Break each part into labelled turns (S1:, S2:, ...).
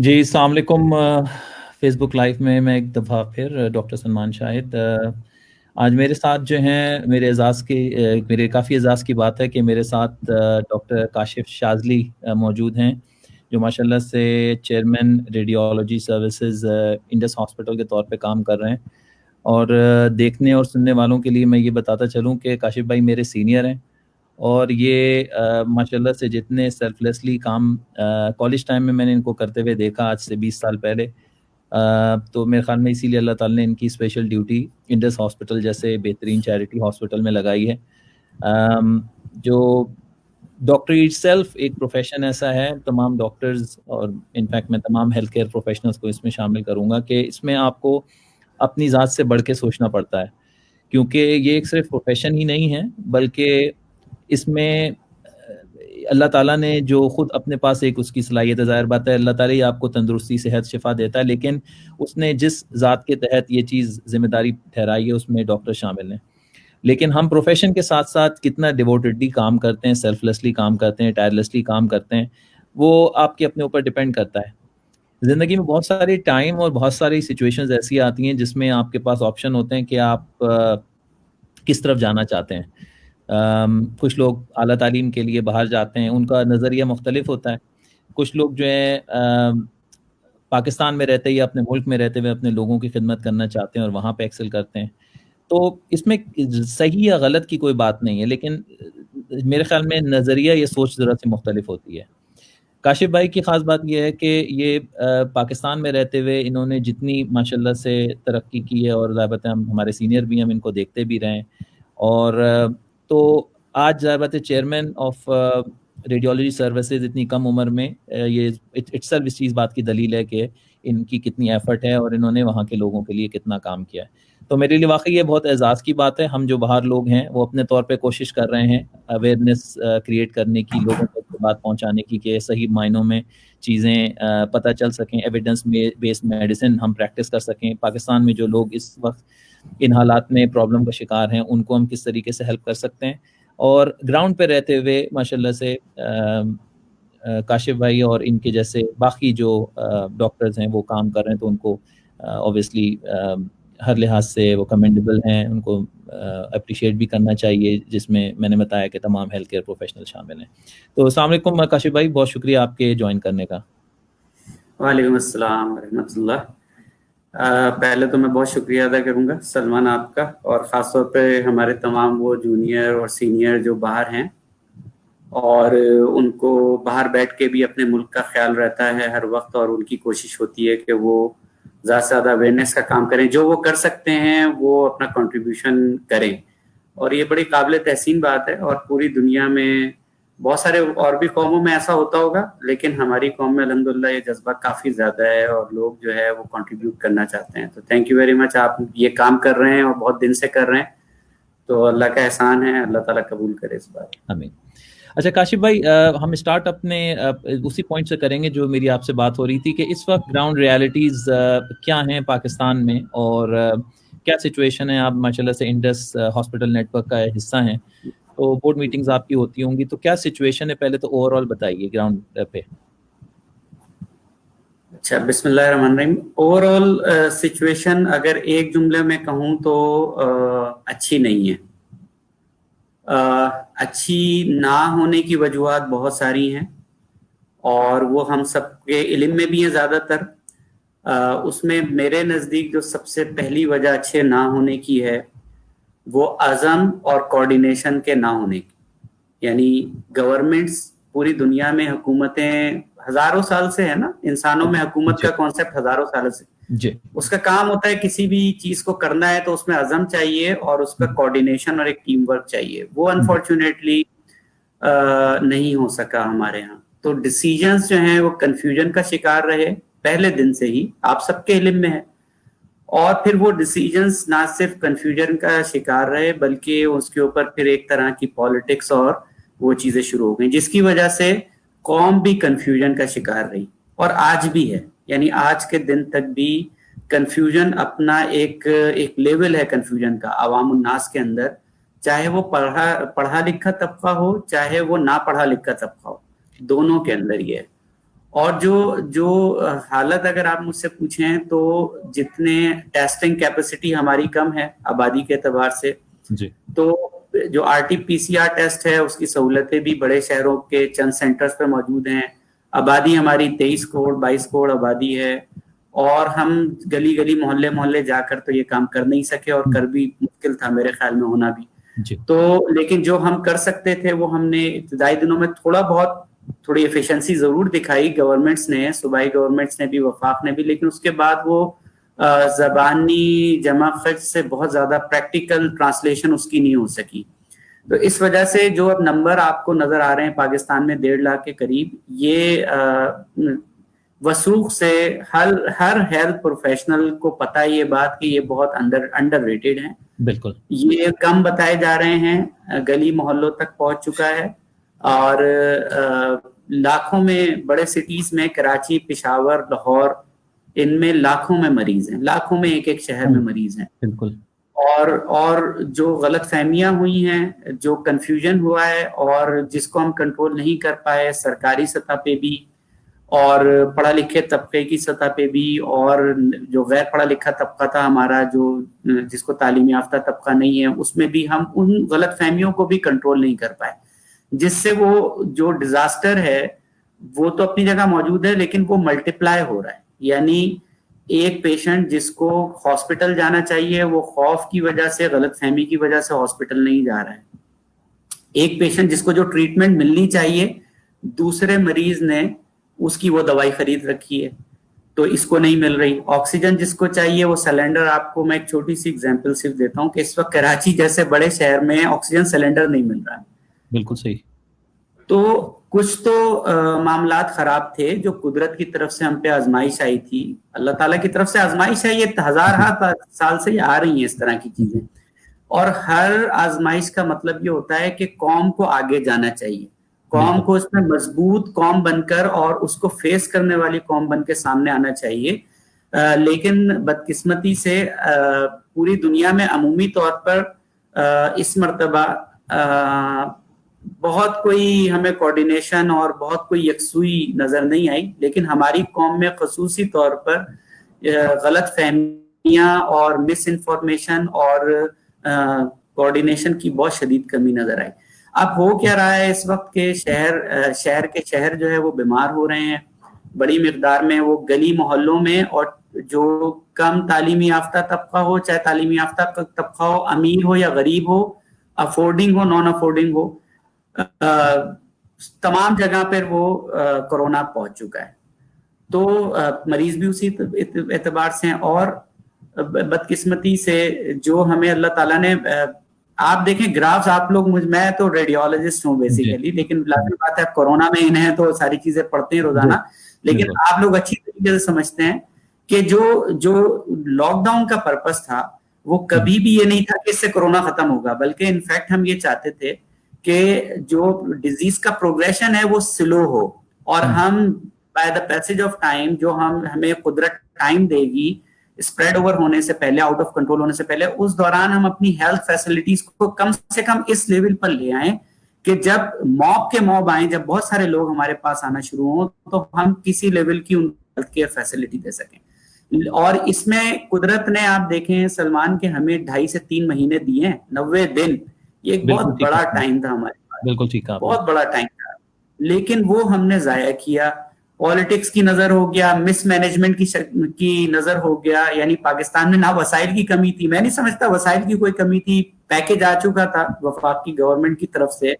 S1: जी, अस्सलाम वालेकुम। Facebook live में मैं एक दफ़ा फिर डॉक्टर सलमान शाहिद। आज मेरे साथ जो हैं मेरे काफ़ी एज़ाज़ की बात है कि मेरे साथ डॉक्टर काशिफ़ शाज़ली मौजूद हैं, जो माशाल्लाह से chairman radiology services Indus hospital के तौर पे काम कर रहे हैं। और देखने और सुनने वालों के लिए मैं ये बताता चलूँ कि काशिफ़ भाई मेरे सीनियर हैं। और ये माशाल्लाह से जितने सेल्फलेसली काम कॉलेज टाइम में मैंने इनको करते हुए देखा आज से 20 साल पहले। तो मेरे ख़्याल में इसीलिए अल्लाह ताला ने इनकी स्पेशल ड्यूटी इंडस हॉस्पिटल जैसे बेहतरीन चैरिटी हॉस्पिटल में लगाई है। जो डॉक्टरी इटसेल्फ एक प्रोफ़ेशन ऐसा है, तमाम डॉक्टर्स और इनफैक्ट मैं तमाम हेल्थ केयर प्रोफ़ेशनल्स को इसमें शामिल करूँगा कि इसमें आपको अपनी ज़ात से बढ़ के सोचना पड़ता है। क्योंकि ये एक सिर्फ़ प्रोफ़ेशन ही नहीं है, बल्कि इसमें अल्लाह ताला ने जो खुद अपने पास एक उसकी सलाहियत है, ज़ाहिर बात है अल्लाह ताला ही आपको तंदुरुस्ती, सेहत, शिफ़ा देता है, लेकिन उसने जिस ज़ात के तहत ये चीज़ ज़िम्मेदारी ठहराई है, उसमें डॉक्टर शामिल हैं। लेकिन हम प्रोफ़ेशन के साथ-साथ कितना डिवोटेडली काम करते हैं, सेल्फलेसली काम करते हैं, टायरलेसली काम करते हैं, वो आपके अपने ऊपर डिपेंड करता है। ज़िंदगी में बहुत सारे टाइम और बहुत सारी सिचुएशंस ऐसी आती हैं, जिसमें आपके पास ऑप्शन होते हैं कि आप किस तरफ जाना चाहते हैं। कुछ लोग आला तालीम के लिए बाहर जाते हैं, उनका नज़रिया मुख्तलिफ होता है। कुछ लोग जो है पाकिस्तान में रहते या अपने मुल्क में रहते हुए अपने लोगों की खिदमत करना चाहते हैं और वहाँ पे एक्सेल करते हैं। तो इसमें सही या गलत की कोई बात नहीं है, लेकिन मेरे ख़्याल में नज़रिया या सोच ज़रा-सी मुख्तलिफ होती है। काशिफ़ भाई की ख़ास बात ये है कि ये पाकिस्तान में रहते हुए इन्होंने जितनी माशाल्लाह से तरक्की की है और ज़ाहिर बात है हम हमारे सीनियर भी हैं, हम इनको देखते भी रहे हैं। और तो आज ज़ाहिर बात है चेयरमैन ऑफ रेडियोलॉजी सर्विसेज़ इतनी कम उम्र में ये इटसेल्फ इस चीज़ बात की दलील है कि इनकी कितनी एफ़र्ट है और इन्होंने वहाँ के लोगों के लिए कितना काम किया है। तो मेरे लिए वाक़ई ये बहुत एज़ाज़ की बात है। हम जो बाहर लोग हैं, वो अपने तौर पे कोशिश कर रहे हैं अवेयरनेस क्रिएट करने की, लोगों तक ये बात पहुँचाने की कि सही मायनों में चीज़ें पता चल सकें, एविडेंस बेस्ड मेडिसिन हम प्रैक्टिस कर सकें। पाकिस्तान में जो लोग इस वक़्त इन हालात में प्रॉब्लम का शिकार हैं, उनको हम किस तरीके से हेल्प कर सकते हैं। और ग्राउंड पे रहते हुए माशाल्लाह से काशिफ़ भाई और इनके जैसे बाकी जो डॉक्टर्स हैं, वो काम कर रहे हैं, तो उनको ऑब्वियसली हर लिहाज से वो कमेंडेबल हैं, उनको एप्रिशिएट भी करना चाहिए, जिसमें मैंने बताया कि तमाम हेल्थ केयर प्रोफेशनल शामिल हैं। तो अस्सलाम वालेकुम काशिफ़ भाई, बहुत शुक्रिया आपके जॉइन करने का।
S2: वालेकुम अस्सलाम रहमतुल्लाह। पहले तो मैं बहुत शुक्रिया अदा करूंगा सलमान आपका, और ख़ास तौर पे हमारे तमाम वो जूनियर और सीनियर जो बाहर हैं और उनको बाहर बैठ के भी अपने मुल्क का ख्याल रहता है हर वक्त, और उनकी कोशिश होती है कि वो ज़्यादा से ज़्यादा अवेयरनेस का काम करें, जो वो कर सकते हैं वो अपना कंट्रीब्यूशन करें। और ये बड़ी काबिल तहसीन बात है, और पूरी दुनिया में बहुत सारे और भी कौमों में ऐसा होता होगा, लेकिन हमारी कौम में अल्हम्दुलिल्लाह ये जज्बा काफ़ी ज़्यादा है और लोग जो है वो कंट्रीब्यूट करना चाहते हैं। तो थैंक यू वेरी मच, आप ये काम कर रहे हैं और बहुत दिन से कर रहे हैं, तो अल्लाह का एहसान है, अल्लाह ताला कबूल करे इस बार।
S1: आमीन। अच्छा काशिफ़ भाई, हम स्टार्ट अपने उसी पॉइंट से करेंगे जो मेरी आपसे बात हो रही थी कि इस वक़्त ग्राउंड रियलिटीज़ क्या हैं पाकिस्तान में और क्या सिचुएशन है? आप माशाल्लाह से इंडस हॉस्पिटल नेटवर्क का हिस्सा हैं, तो बोर्ड मीटिंग्स आपकी होती होंगी, तो क्या सिचुएशन है पहले तो ओवरऑल बताइए ग्राउंड पे?
S2: अच्छा, बिस्मिल्लाहिर्रहमानिर्रहीम। ओवरऑल सिचुएशन अगर एक जुमले में कहूँ तो अच्छी नहीं है। अच्छी ना होने की वजूहात बहुत सारी हैं, और वो हम सबके इल्म में भी हैं ज़्यादातर। उसमें मेरे नज़दीक जो सबसे पहली वजह अच्छे ना होने की है, वो अज़म और कोऑर्डिनेशन के ना होने की। यानी गवर्नमेंट्स, पूरी दुनिया में हुकूमतें हज़ारों साल से है ना, इंसानों में हुकूमत
S1: जी,
S2: का कॉन्सेप्ट हज़ारों साल से।
S1: जी।
S2: उसका काम होता है किसी भी चीज़ को करना है तो उसमें अज़म चाहिए और उसका कोऑर्डिनेशन और एक टीम वर्क चाहिए। वो
S1: जी,
S2: अनफॉर्चुनेटली नहीं हो सका हमारे यहाँ। तो डिसीजंस जो हैं वो कंफ्यूजन का शिकार रहे पहले दिन से ही, आप सबके इल्म में है। और फिर वो डिसीजंस ना सिर्फ कंफ्यूजन का शिकार रहे, बल्कि उसके ऊपर फिर एक तरह की पॉलिटिक्स और वो चीजें शुरू हो गई, जिसकी वजह से कौम भी कंफ्यूजन का शिकार रही और आज भी है। यानी आज के दिन तक भी कंफ्यूजन अपना एक एक लेवल है कंफ्यूजन का अवाम उन्नास के अंदर, चाहे वो पढ़ा पढ़ा लिखा तबका हो, चाहे वो ना पढ़ा लिखा तबका हो, दोनों के अंदर ये है। और जो जो हालत अगर आप मुझसे पूछें तो जितने टेस्टिंग कैपेसिटी हमारी कम है आबादी के एतबार से,
S1: जी।
S2: तो जो RT-PCR टेस्ट है उसकी सहूलतें भी बड़े शहरों के चंद सेंटर्स पर मौजूद हैं। आबादी हमारी 23 करोड़ 22 करोड़ आबादी है, और हम गली गली मोहल्ले मोहल्ले जाकर तो ये काम कर नहीं सके, और कर भी मुश्किल था मेरे ख्याल में होना भी।
S1: जी।
S2: तो लेकिन जो हम कर सकते थे वो हमने इब्तदाई दिनों में थोड़ी एफिशिएंसी जरूर दिखाई गवर्नमेंट्स ने, सूबाई गवर्नमेंट्स ने भी, वफाक ने भी, लेकिन उसके बाद वो जबानी जमा खर्च से बहुत ज्यादा प्रैक्टिकल ट्रांसलेशन उसकी नहीं हो सकी। तो इस वजह से जो अब नंबर आपको नजर आ रहे हैं पाकिस्तान में 1.5 लाख के करीब, ये वसूख से हर हेल्थ प्रोफेशनल को पता है ये बात कि ये बहुत अंडररेटेड है।
S1: बिल्कुल।
S2: ये कम बताए जा रहे हैं, गली मोहल्लों तक पहुंच चुका है, और लाखों में बड़े सिटीज में, कराची, पेशावर, लाहौर, इनमें लाखों में मरीज हैं, लाखों में एक शहर में मरीज हैं।
S1: बिल्कुल।
S2: और जो गलत फहमियां हुई हैं, जो कंफ्यूजन हुआ है, और जिसको हम कंट्रोल नहीं कर पाए सरकारी सतह पे भी, और पढ़ा लिखे तबके की सतह पे भी, और जो गैर पढ़ा लिखा तबका था हमारा, जो जिसको तालीम याफ्ता तबका नहीं है, उसमें भी हम उन गलत फहमियों को भी कंट्रोल नहीं कर पाए, जिससे वो जो डिजास्टर है वो तो अपनी जगह मौजूद है, लेकिन वो मल्टीप्लाई हो रहा है। यानी एक पेशेंट जिसको हॉस्पिटल जाना चाहिए, वो खौफ की वजह से, गलत फहमी की वजह से हॉस्पिटल नहीं जा रहा है। एक पेशेंट जिसको जो ट्रीटमेंट मिलनी चाहिए, दूसरे मरीज ने उसकी वो दवाई खरीद रखी है, तो इसको नहीं मिल रही। ऑक्सीजन जिसको चाहिए, वो सिलेंडर, आपको मैं एक छोटी सी एग्जांपल सिर्फ देता हूँ कि इस वक्त कराची जैसे बड़े शहर में ऑक्सीजन सिलेंडर नहीं मिल रहा है।
S1: बिल्कुल सही।
S2: तो कुछ तो मामलात खराब थे जो कुदरत की तरफ से हम पे आजमाइश आई थी, अल्लाह ताला की तरफ से आजमाइश है, ये हजार साल से आ रही है इस तरह की चीजें। और हर आजमाइश का मतलब ये होता है कि कौम को आगे जाना चाहिए, कौम को उसमें मजबूत कौम बनकर और उसको फेस करने वाली कौम बन के सामने आना चाहिए। लेकिन बदकिस्मती से पूरी दुनिया में अमूमी तौर पर इस मर्तबा बहुत कोई हमें कोऑर्डिनेशन और बहुत कोई यकसुई नजर नहीं आई, लेकिन हमारी कौम में खसूसी तौर पर गलत फहमियां और मिस इन्फॉर्मेशन और कोऑर्डिनेशन की बहुत शदीद कमी नजर आई। अब हो क्या रहा है इस वक्त के शहर जो है वो बीमार हो रहे हैं बड़ी मिकदार में, वो गली मोहल्लों में, और जो कम तालीमी याफ्ता तबका हो, चाहे तालीमी याफ्ता तबका हो, अमीर हो या गरीब हो, अफोर्डिंग हो, नॉन अफोर्डिंग हो, तमाम जगह पर वो कोरोना पहुंच चुका है। तो मरीज भी उसी एतबार से हैं, और बदकिस्मती से जो हमें अल्लाह ताला ने, आप देखें ग्राफ्स, आप लोग, मैं तो रेडियोलॉजिस्ट हूँ बेसिकली, लेकिन लाजिम बात है कोरोना में इन है तो सारी चीजें पढ़ते हैं रोजाना, लेकिन आप लोग अच्छी तरीके से समझते हैं कि जो लॉकडाउन का पर्पस था वो कभी भी ये नहीं था कि इससे कोरोना खत्म होगा, बल्कि इनफैक्ट हम ये चाहते थे कि जो डिजीज का प्रोग्रेशन है वो स्लो हो, और हम by the passage of time, जो हमें कुदरत टाइम देगी स्प्रेड ओवर होने से पहले, आउट ऑफ कंट्रोल होने से पहले, उस दौरान हम अपनी हेल्थ फैसिलिटीज को कम से कम इस लेवल पर ले आए कि जब मॉब के मॉब आए, जब बहुत सारे लोग हमारे पास आना शुरू हो, तो हम किसी लेवल की उन हेल्थ केयर फैसिलिटी दे सकें। और इसमें कुदरत ने, आप देखें सलमान, के हमें 2.5 से 3 महीने दिए हैं, 90 दिन, ये एक बहुत बड़ा टाइम था हमारे पास,
S1: बिल्कुल ठीक है,
S2: बहुत बड़ा टाइम था, लेकिन वो हमने जाया किया। पॉलिटिक्स की नजर हो गया, मिसमैनेजमेंट की नजर हो गया, यानी पाकिस्तान में ना वसाइल की कमी थी, मैं नहीं समझता वसाइल की कोई कमी थी, पैकेज आ चुका था वफाक की गवर्नमेंट की तरफ से,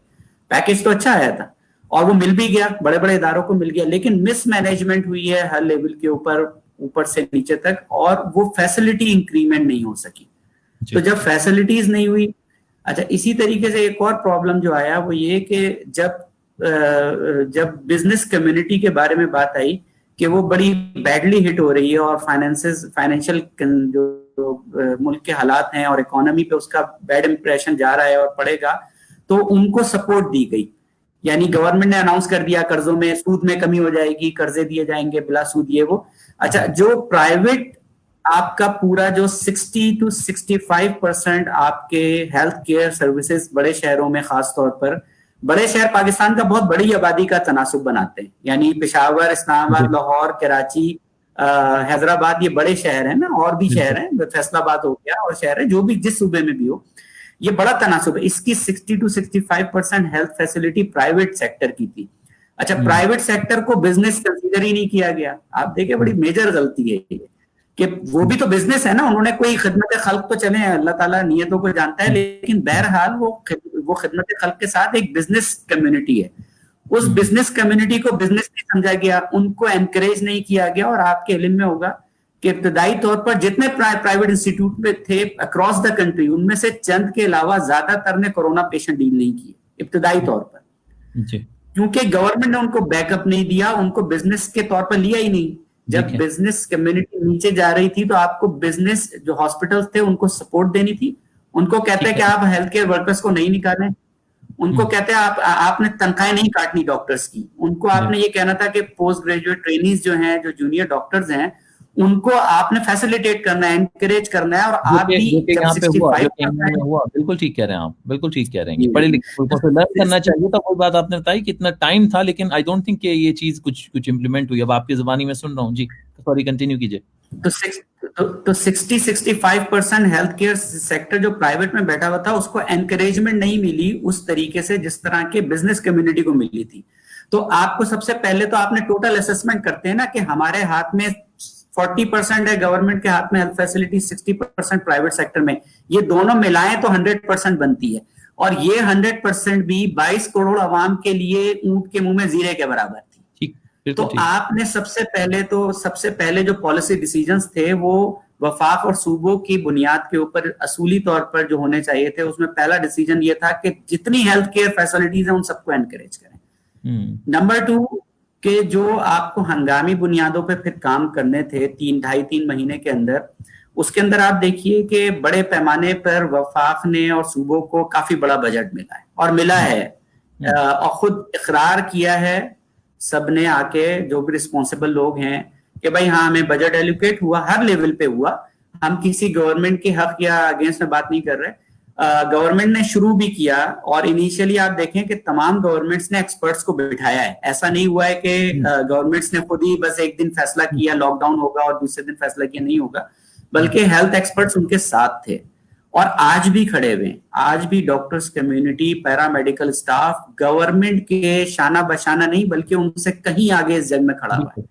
S2: पैकेज तो अच्छा आया था और वो मिल भी गया, बड़े बड़े इदारों को मिल गया, लेकिन मिसमैनेजमेंट हुई है हर लेवल के ऊपर से नीचे तक, और वो फैसिलिटी इंक्रीमेंट नहीं हो सकी। तो जब फैसिलिटीज नहीं हुई, अच्छा, इसी तरीके से एक और प्रॉब्लम जो आया वो ये कि जब बिजनेस कम्युनिटी के बारे में बात आई कि वो बड़ी बैडली हिट हो रही है, और फाइनेंशियल जो मुल्क के हालात हैं और इकोनॉमी पे उसका बैड इंप्रेशन जा रहा है और पड़ेगा, तो उनको सपोर्ट दी गई। यानी गवर्नमेंट ने अनाउंस कर दिया कर्जों में, सूद में कमी हो जाएगी, कर्जे दिए जाएंगे बिला सूद, ये वो। अच्छा, जो प्राइवेट आपका पूरा जो 60 to 65% आपके हेल्थ केयर सर्विसेज बड़े शहरों में खास तौर पर बड़े शहर पाकिस्तान का बहुत बड़ी आबादी का तनासुब बनाते हैं, यानी पेशावर, इस्लामाबाद, लाहौर, कराची, हैदराबाद, ये बड़े शहर हैं ना, और भी शहर हैं, फैसलाबाद हो गया, और शहर है जो भी जिस सूबे में भी हो, ये बड़ा तनासुब है। इसकी 60 to 65% health facility private sector की थी। अच्छा, प्राइवेट सेक्टर को बिजनेस कंसीडर ही नहीं किया गया। आप देखिए, बड़ी मेजर गलती है ये, कि वो भी तो बिजनेस है ना, उन्होंने कोई खिदमत खल्क तो चले, अल्लाह ताला नियतों को जानता है, लेकिन बहरहाल वो खिदमत खल्क के साथ एक बिजनेस कम्युनिटी है। उस बिजनेस कम्युनिटी को बिजनेस नहीं समझा गया, उनको एनकरेज नहीं किया गया। और आपके इल्म में होगा कि इब्तदाई तौर पर जितने प्राइवेट इंस्टीट्यूट में थे अक्रॉस द कंट्री, उनमें से चंद के अलावा ज्यादातर ने कोरोना पेशेंट डील नहीं किए इब्तदाई तौर पर, क्योंकि गवर्नमेंट ने उनको बैकअप नहीं दिया, उनको बिजनेस के तौर पर लिया ही नहीं। जब बिजनेस कम्युनिटी नीचे जा रही थी तो आपको बिजनेस जो हॉस्पिटल्स थे उनको सपोर्ट देनी थी। उनको कहते हैं कि आप हेल्थ केयर वर्कर्स को नहीं निकालें, उनको कहते हैं आपने तनख्वाहें नहीं काटनी डॉक्टर्स की, उनको आपने ये कहना था कि पोस्ट ग्रेजुएट ट्रेनीज जो हैं, जो जूनियर डॉक्टर्स हैं, उनको आपने फैसिलिटेट करना है, एनकरेज करना है। और आप भी जब 65
S1: हुआ, बिल्कुल ठीक कह रहे हैं आप, बिल्कुल ठीक कह रहे हैं। पढ़े लिखे लोगों से लर्न करना चाहिए था। कोई बात आपने बताई कि इतना टाइम था, लेकिन आई डोंट थिंक कि ये चीज कुछ इम्प्लीमेंट हुई। अब आपकी जुबानी में सुन रहा हूँ जी, सॉरी, कंटिन्यू कीजिए।
S2: तो 60-65% हेल्थ केयर सेक्टर जो प्राइवेट में बैठा हुआ था, उसको एनकरेजमेंट नहीं मिली उस तरीके से जिस तरह के बिजनेस कम्युनिटी को मिली थी। तो आपको सबसे पहले तो आपने टोटल असेसमेंट करते हैं ना, कि हमारे हाथ में 40% है गवर्नमेंट के हाथ में हेल्थ फैसिलिटी, 60% प्राइवेट सेक्टर में, ये दोनों मिलाएं तो 100% बनती है। और ये 100% भी 22 करोड़ आवाम के लिए ऊंट के मुंह में जीरे के बराबर थी। तो आपने सबसे पहले जो पॉलिसी डिसीजंस थे वो वफाक और सूबों की बुनियाद के ऊपर असूली तौर पर जो होने चाहिए थे, उसमें पहला डिसीजन ये था कि जितनी हेल्थ केयर फैसिलिटीज हैं उन सबको एनकरेज करें। नंबर 2, कि जो आपको हंगामी बुनियादों पे फिर काम करने थे 3-3.5 महीने के अंदर, उसके अंदर आप देखिए कि बड़े पैमाने पर वफाक ने और सूबों को काफी बड़ा बजट मिला है, और मिला है, और खुद इकरार किया है सबने आके, जो भी रिस्पॉन्सिबल लोग हैं, कि भाई हाँ, हमें बजट एलोकेट हुआ, हर लेवल पे हुआ। हम किसी गवर्नमेंट के हक या अगेंस्ट में बात नहीं कर रहे। गवर्नमेंट ने शुरू भी किया, और इनिशियली आप देखें कि तमाम गवर्नमेंट्स ने एक्सपर्ट्स को बिठाया है। ऐसा नहीं हुआ है कि गवर्नमेंट्स ने खुद ही बस एक दिन फैसला किया लॉकडाउन होगा और दूसरे दिन फैसला किया, नहीं होगा, बल्कि हेल्थ एक्सपर्ट्स उनके साथ थे और आज भी खड़े हुए। आज भी doctors community, paramedical staff government के शाना बशाना नहीं, बल्कि उनसे कहीं आगे इस जंग में खड़ा हुआ है।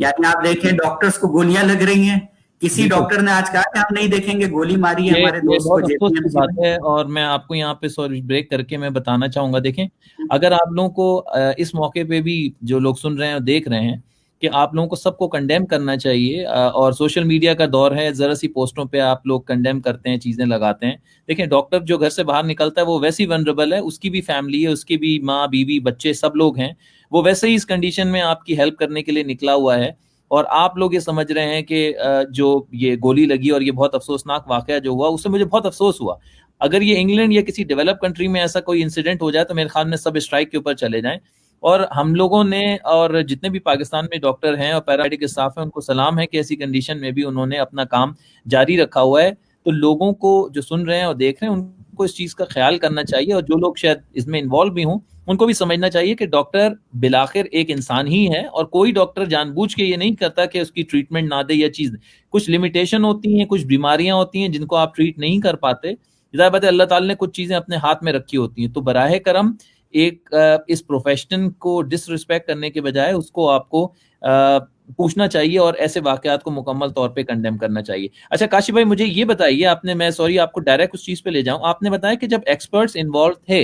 S2: यानी आप देखें, डॉक्टर्स को गोलियां लग रही हैं, किसी डॉक्टर ने आज कहा कि हम नहीं देखेंगे, गोली मारी है हमारे दोस्त को
S1: जेपीएमसी बात है। और मैं आपको यहाँ पे सॉरी ब्रेक करके मैं बताना चाहूंगा, देखें, अगर आप लोगों को इस मौके पे भी जो लोग सुन रहे हैं और देख रहे हैं, कि आप लोगों को सबको कंडेम करना चाहिए, और सोशल मीडिया का दौर है, जरा सी पोस्टों पे आप लोग कंडेम करते हैं, चीजें लगाते हैं। देखें, डॉक्टर जो घर से बाहर निकलता है वो वैसे ही वनरेबल है, उसकी भी फैमिली है, उसकी भी माँ, बीवी, बच्चे, सब लोग हैं, वो वैसे ही इस कंडीशन में आपकी हेल्प करने के लिए निकला हुआ है। और आप लोग ये समझ रहे हैं कि जो ये गोली लगी और ये बहुत अफसोसनाक वाकया जो हुआ, उससे मुझे बहुत अफसोस हुआ। अगर ये इंग्लैंड या किसी डेवलप कंट्री में ऐसा कोई इंसिडेंट हो जाए तो मेरे ख्याल में सब स्ट्राइक के ऊपर चले जाएं। और हम लोगों ने, और जितने भी पाकिस्तान में डॉक्टर हैं और पैरामेडिकल स्टाफ हैं, उनको सलाम है कि ऐसी कंडीशन में भी उन्होंने अपना काम जारी रखा हुआ है। तो लोगों को जो सुन रहे हैं और देख रहे हैं, उनको इस चीज का ख्याल करना चाहिए, और जो लोग शायद इसमें इन्वॉल्व भी हों, उनको भी समझना चाहिए कि डॉक्टर बिलाखिर एक इंसान ही है, और कोई डॉक्टर जानबूझ के ये नहीं करता कि उसकी ट्रीटमेंट ना दे या चीज। कुछ लिमिटेशन होती हैं, कुछ बीमारियां होती हैं जिनको आप ट्रीट नहीं कर पाते। जाहिर बात है, अल्लाह ताला ने कुछ चीजें अपने हाथ में रखी होती हैं, तो बराहे करम इस प्रोफेशन को डिसरिस्पेक्ट करने के बजाय उसको आपको पूछना चाहिए और ऐसे वाकयात को मुकम्मल तौर पे कंडेम करना चाहिए। अच्छा काशी भाई, मुझे ये बताइए, आपने, मैं सॉरी आपको डायरेक्ट उस चीज पे ले जाऊं, आपने बताया कि जब एक्सपर्ट्स इन्वॉल्व थे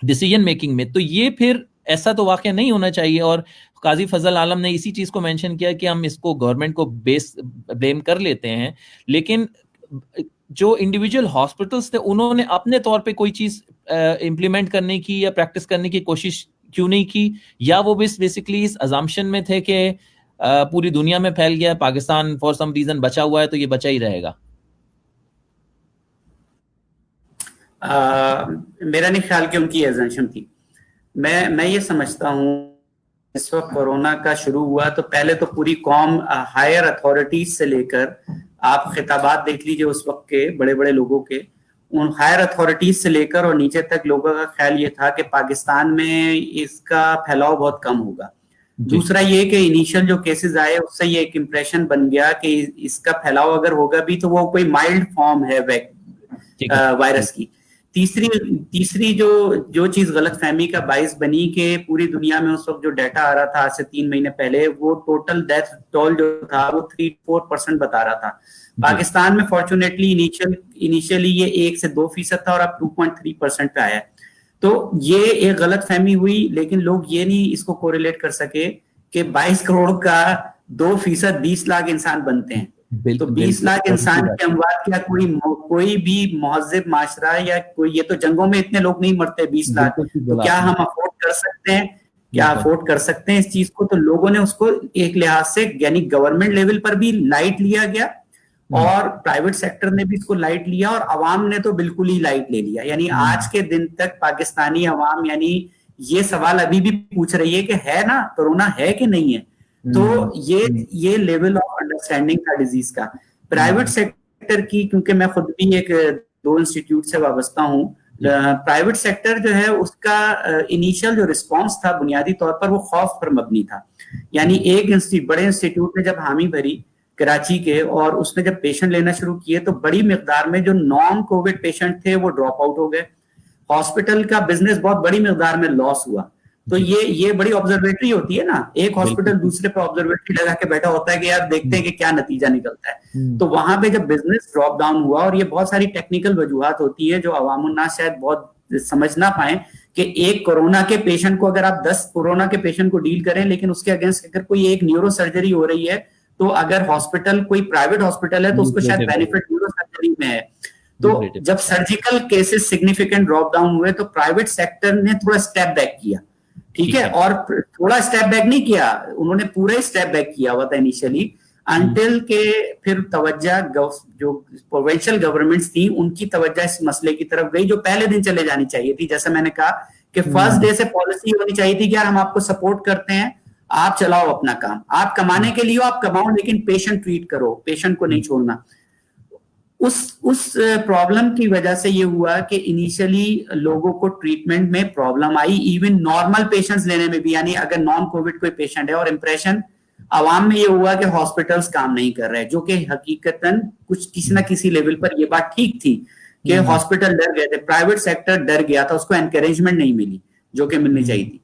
S1: डिसीजन मेकिंग में, तो ये फिर ऐसा तो वाकया नहीं होना चाहिए। और काजी फजल आलम ने इसी चीज को मेंशन किया कि हम इसको गवर्नमेंट को ब्लेम कर लेते हैं, लेकिन जो इंडिविजुअल हॉस्पिटल्स थे उन्होंने अपने तौर पे कोई चीज इंप्लीमेंट करने की या प्रैक्टिस करने की कोशिश क्यों नहीं की? या वो बेसिकली इस अजम्पशन में थे कि पूरी दुनिया में फैल गया, पाकिस्तान फॉर सम रीजन बचा हुआ है तो ये बचा ही रहेगा?
S2: मेरा नहीं ख्याल कि उनकी एजम्पशन थी। मैं ये समझता हूँ, इस वक्त कोरोना का शुरू हुआ तो पहले तो पूरी कौम, हायर अथॉरिटीज से लेकर आप खिताबात देख लीजिए उस वक्त के बड़े बड़े लोगों के, उन हायर अथॉरिटीज से लेकर और नीचे तक लोगों का ख्याल ये था कि पाकिस्तान में इसका फैलाव बहुत कम होगा। दूसरा ये कि इनिशियल जो केसेस आए उससे ये एक इम्प्रेशन बन गया कि इसका फैलाव अगर होगा भी तो वो कोई माइल्ड फॉर्म है वायरस की। तीसरी तीसरी जो चीज गलतफहमी का बाइस बनी कि पूरी दुनिया में उस वक्त जो डाटा आ रहा था आज से 3 महीने पहले, वो टोटल डेथ टोल जो था वो 3-4% बता रहा था। पाकिस्तान में फॉर्चुनेटली इनिशियली ये 1 से 2% था और अब 2.3% पे आया है। तो ये एक गलतफहमी हुई, लेकिन लोग ये नहीं इसको कोरिलेट कर सके कि 22 करोड़ का 2% 20 लाख इंसान बनते हैं। तो 20 लाख इंसान की अमवात क्या कोई भी महज़िब माशरा या कोई, ये तो जंगों में इतने लोग नहीं मरते 20 लाख, तो क्या हम अफोर्ड कर सकते हैं? क्या अफोर्ड कर सकते हैं इस चीज को? तो लोगों ने उसको एक लिहाज से, यानी गवर्नमेंट लेवल पर भी लाइट लिया गया और प्राइवेट सेक्टर ने भी इसको लाइट लिया और अवाम ने तो बिल्कुल ही लाइट ले लिया। यानी आज के दिन तक पाकिस्तानी अवाम यानी ये सवाल अभी भी पूछ रही है कि है ना, कोरोना है कि नहीं है। तो ये लेवल ऑफ अंडरस्टैंडिंग था डिजीज का। प्राइवेट सेक्टर की, क्योंकि मैं खुद भी एक 2 इंस्टीट्यूट से वाबस्ता हूँ, प्राइवेट सेक्टर जो है उसका इनिशियल जो रिस्पांस था बुनियादी तौर पर वो खौफ पर मबनी था। यानी एक बड़े इंस्टीट्यूट ने जब हामी भरी कराची के और उसने जब पेशेंट लेना शुरू किए तो बड़ी मिकदार में जो नॉन कोविड पेशेंट थे वो ड्रॉप आउट हो गए। हॉस्पिटल का बिजनेस बहुत बड़ी मिकदार में लॉस हुआ। तो ये बड़ी ऑब्जर्वेटरी होती है ना, एक हॉस्पिटल दूसरे पे ऑब्जर्वेटरी लगा के बैठा होता है कि यार देखते हैं कि क्या नतीजा निकलता है। तो वहां पे जब बिजनेस ड्रॉप डाउन हुआ, और ये बहुत सारी टेक्निकल वजूहात होती है जो अवामुन्नास शायद बहुत समझ ना पाए कि एक कोरोना के पेशेंट को अगर आप 10 कोरोना के पेशेंट को डील करें, लेकिन उसके अगेंस्ट अगर कोई एक न्यूरो सर्जरी हो रही है तो अगर हॉस्पिटल कोई प्राइवेट हॉस्पिटल है तो उसको शायद बेनिफिट न्यूरो सर्जरी में है। तो जब surgical cases significant drop down हुए तो प्राइवेट सेक्टर ने थोड़ा स्टेप बैक किया, ठीक है, और थोड़ा स्टेप बैक नहीं किया, उन्होंने पूरा ही स्टेप बैक किया हुआ था इनिशियली, अंटिल के फिर तवज्जा जो प्रोविंशियल गवर्नमेंट्स थी उनकी तवज्जा इस मसले की तरफ गई जो पहले दिन चले जानी चाहिए थी। जैसे मैंने कहा कि फर्स्ट डे से पॉलिसी होनी चाहिए थी कि यार हम आपको सपोर्ट करते हैं, आप चलाओ अपना काम, आप कमाने के लिए हो आप कमाओ, लेकिन पेशेंट ट्रीट करो, पेशेंट को नहीं छोड़ना। उस प्रॉब्लम की वजह से ये हुआ कि इनिशियली लोगों को ट्रीटमेंट में प्रॉब्लम आई, इवन नॉर्मल पेशेंट्स लेने में भी। यानी अगर नॉन कोविड कोई पेशेंट है, और इंप्रेशन आवाम में ये हुआ कि हॉस्पिटल्स काम नहीं कर रहे, जो कि हकीकतन कुछ किसी ना किसी लेवल पर ये बात ठीक थी कि हॉस्पिटल डर गए थे, प्राइवेट सेक्टर डर गया था, उसको एनकरेजमेंट नहीं मिली जो कि मिलनी चाहिए थी।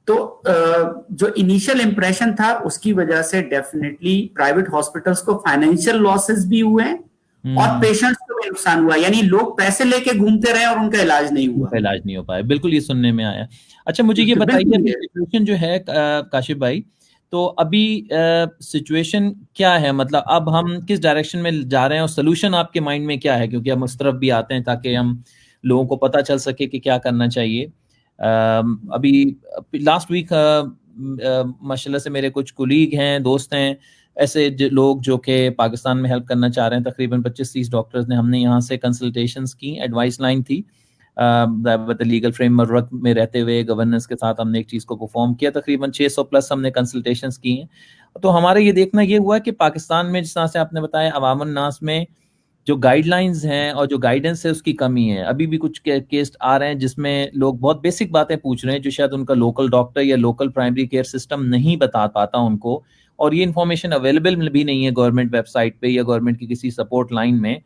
S2: तो जो इनिशियल इंप्रेशन था उसकी वजह से डेफिनेटली प्राइवेट हॉस्पिटल्स को फाइनेंशियल लॉसेस भी हुए और पेशेंट्स को भी नुकसान हुआ। यानी लोग पैसे लेके घूमते रहे और उनका इलाज नहीं हुआ,
S1: इलाज नहीं हो पाया। बिल्कुल, ये सुनने में आया। अच्छा, मुझे ये बताइए सिचुएशन जो है काशिफ भाई, तो अभी सिचुएशन क्या है, मतलब अब हम किस डायरेक्शन में जा रहे हैं और सोल्यूशन आपके माइंड में क्या है? क्योंकि हम उस तरफ भी आते हैं ताकि हम लोगों को पता चल सके कि क्या करना चाहिए। अभी लास्ट वीक माशाल्लाह से मेरे कुछ कुलीग हैं, दोस्त हैं, ऐसे लोग जो कि पाकिस्तान में हेल्प करना चाह रहे हैं, तकरीबन 25-30 डॉक्टर्स ने, हमने यहाँ से कंसल्टेशंस की, एडवाइस लाइन थी, लीगल फ्रेमवर्क में रहते हुए गवर्नेंस के साथ हमने एक चीज़ को परफॉर्म किया। तकरीबन 600 प्लस हमने कंसल्टेशंस की हैं। तो हमारा ये देखना ये हुआ कि पाकिस्तान में, जिस तरह से आपने बताया, अवामुन नास में जो गाइडलाइंस हैं और जो गाइडेंस है उसकी कमी है। अभी भी कुछ केस आ रहे हैं जिसमें लोग बहुत बेसिक बातें पूछ रहे हैं जो शायद उनका लोकल डॉक्टर या लोकल प्राइमरी केयर सिस्टम नहीं बता पाता उनको, और ये इन्फॉर्मेशन अवेलेबल भी नहीं है गवर्नमेंट वेबसाइट पे या गवर्नमेंट की किसी सपोर्ट लाइन में।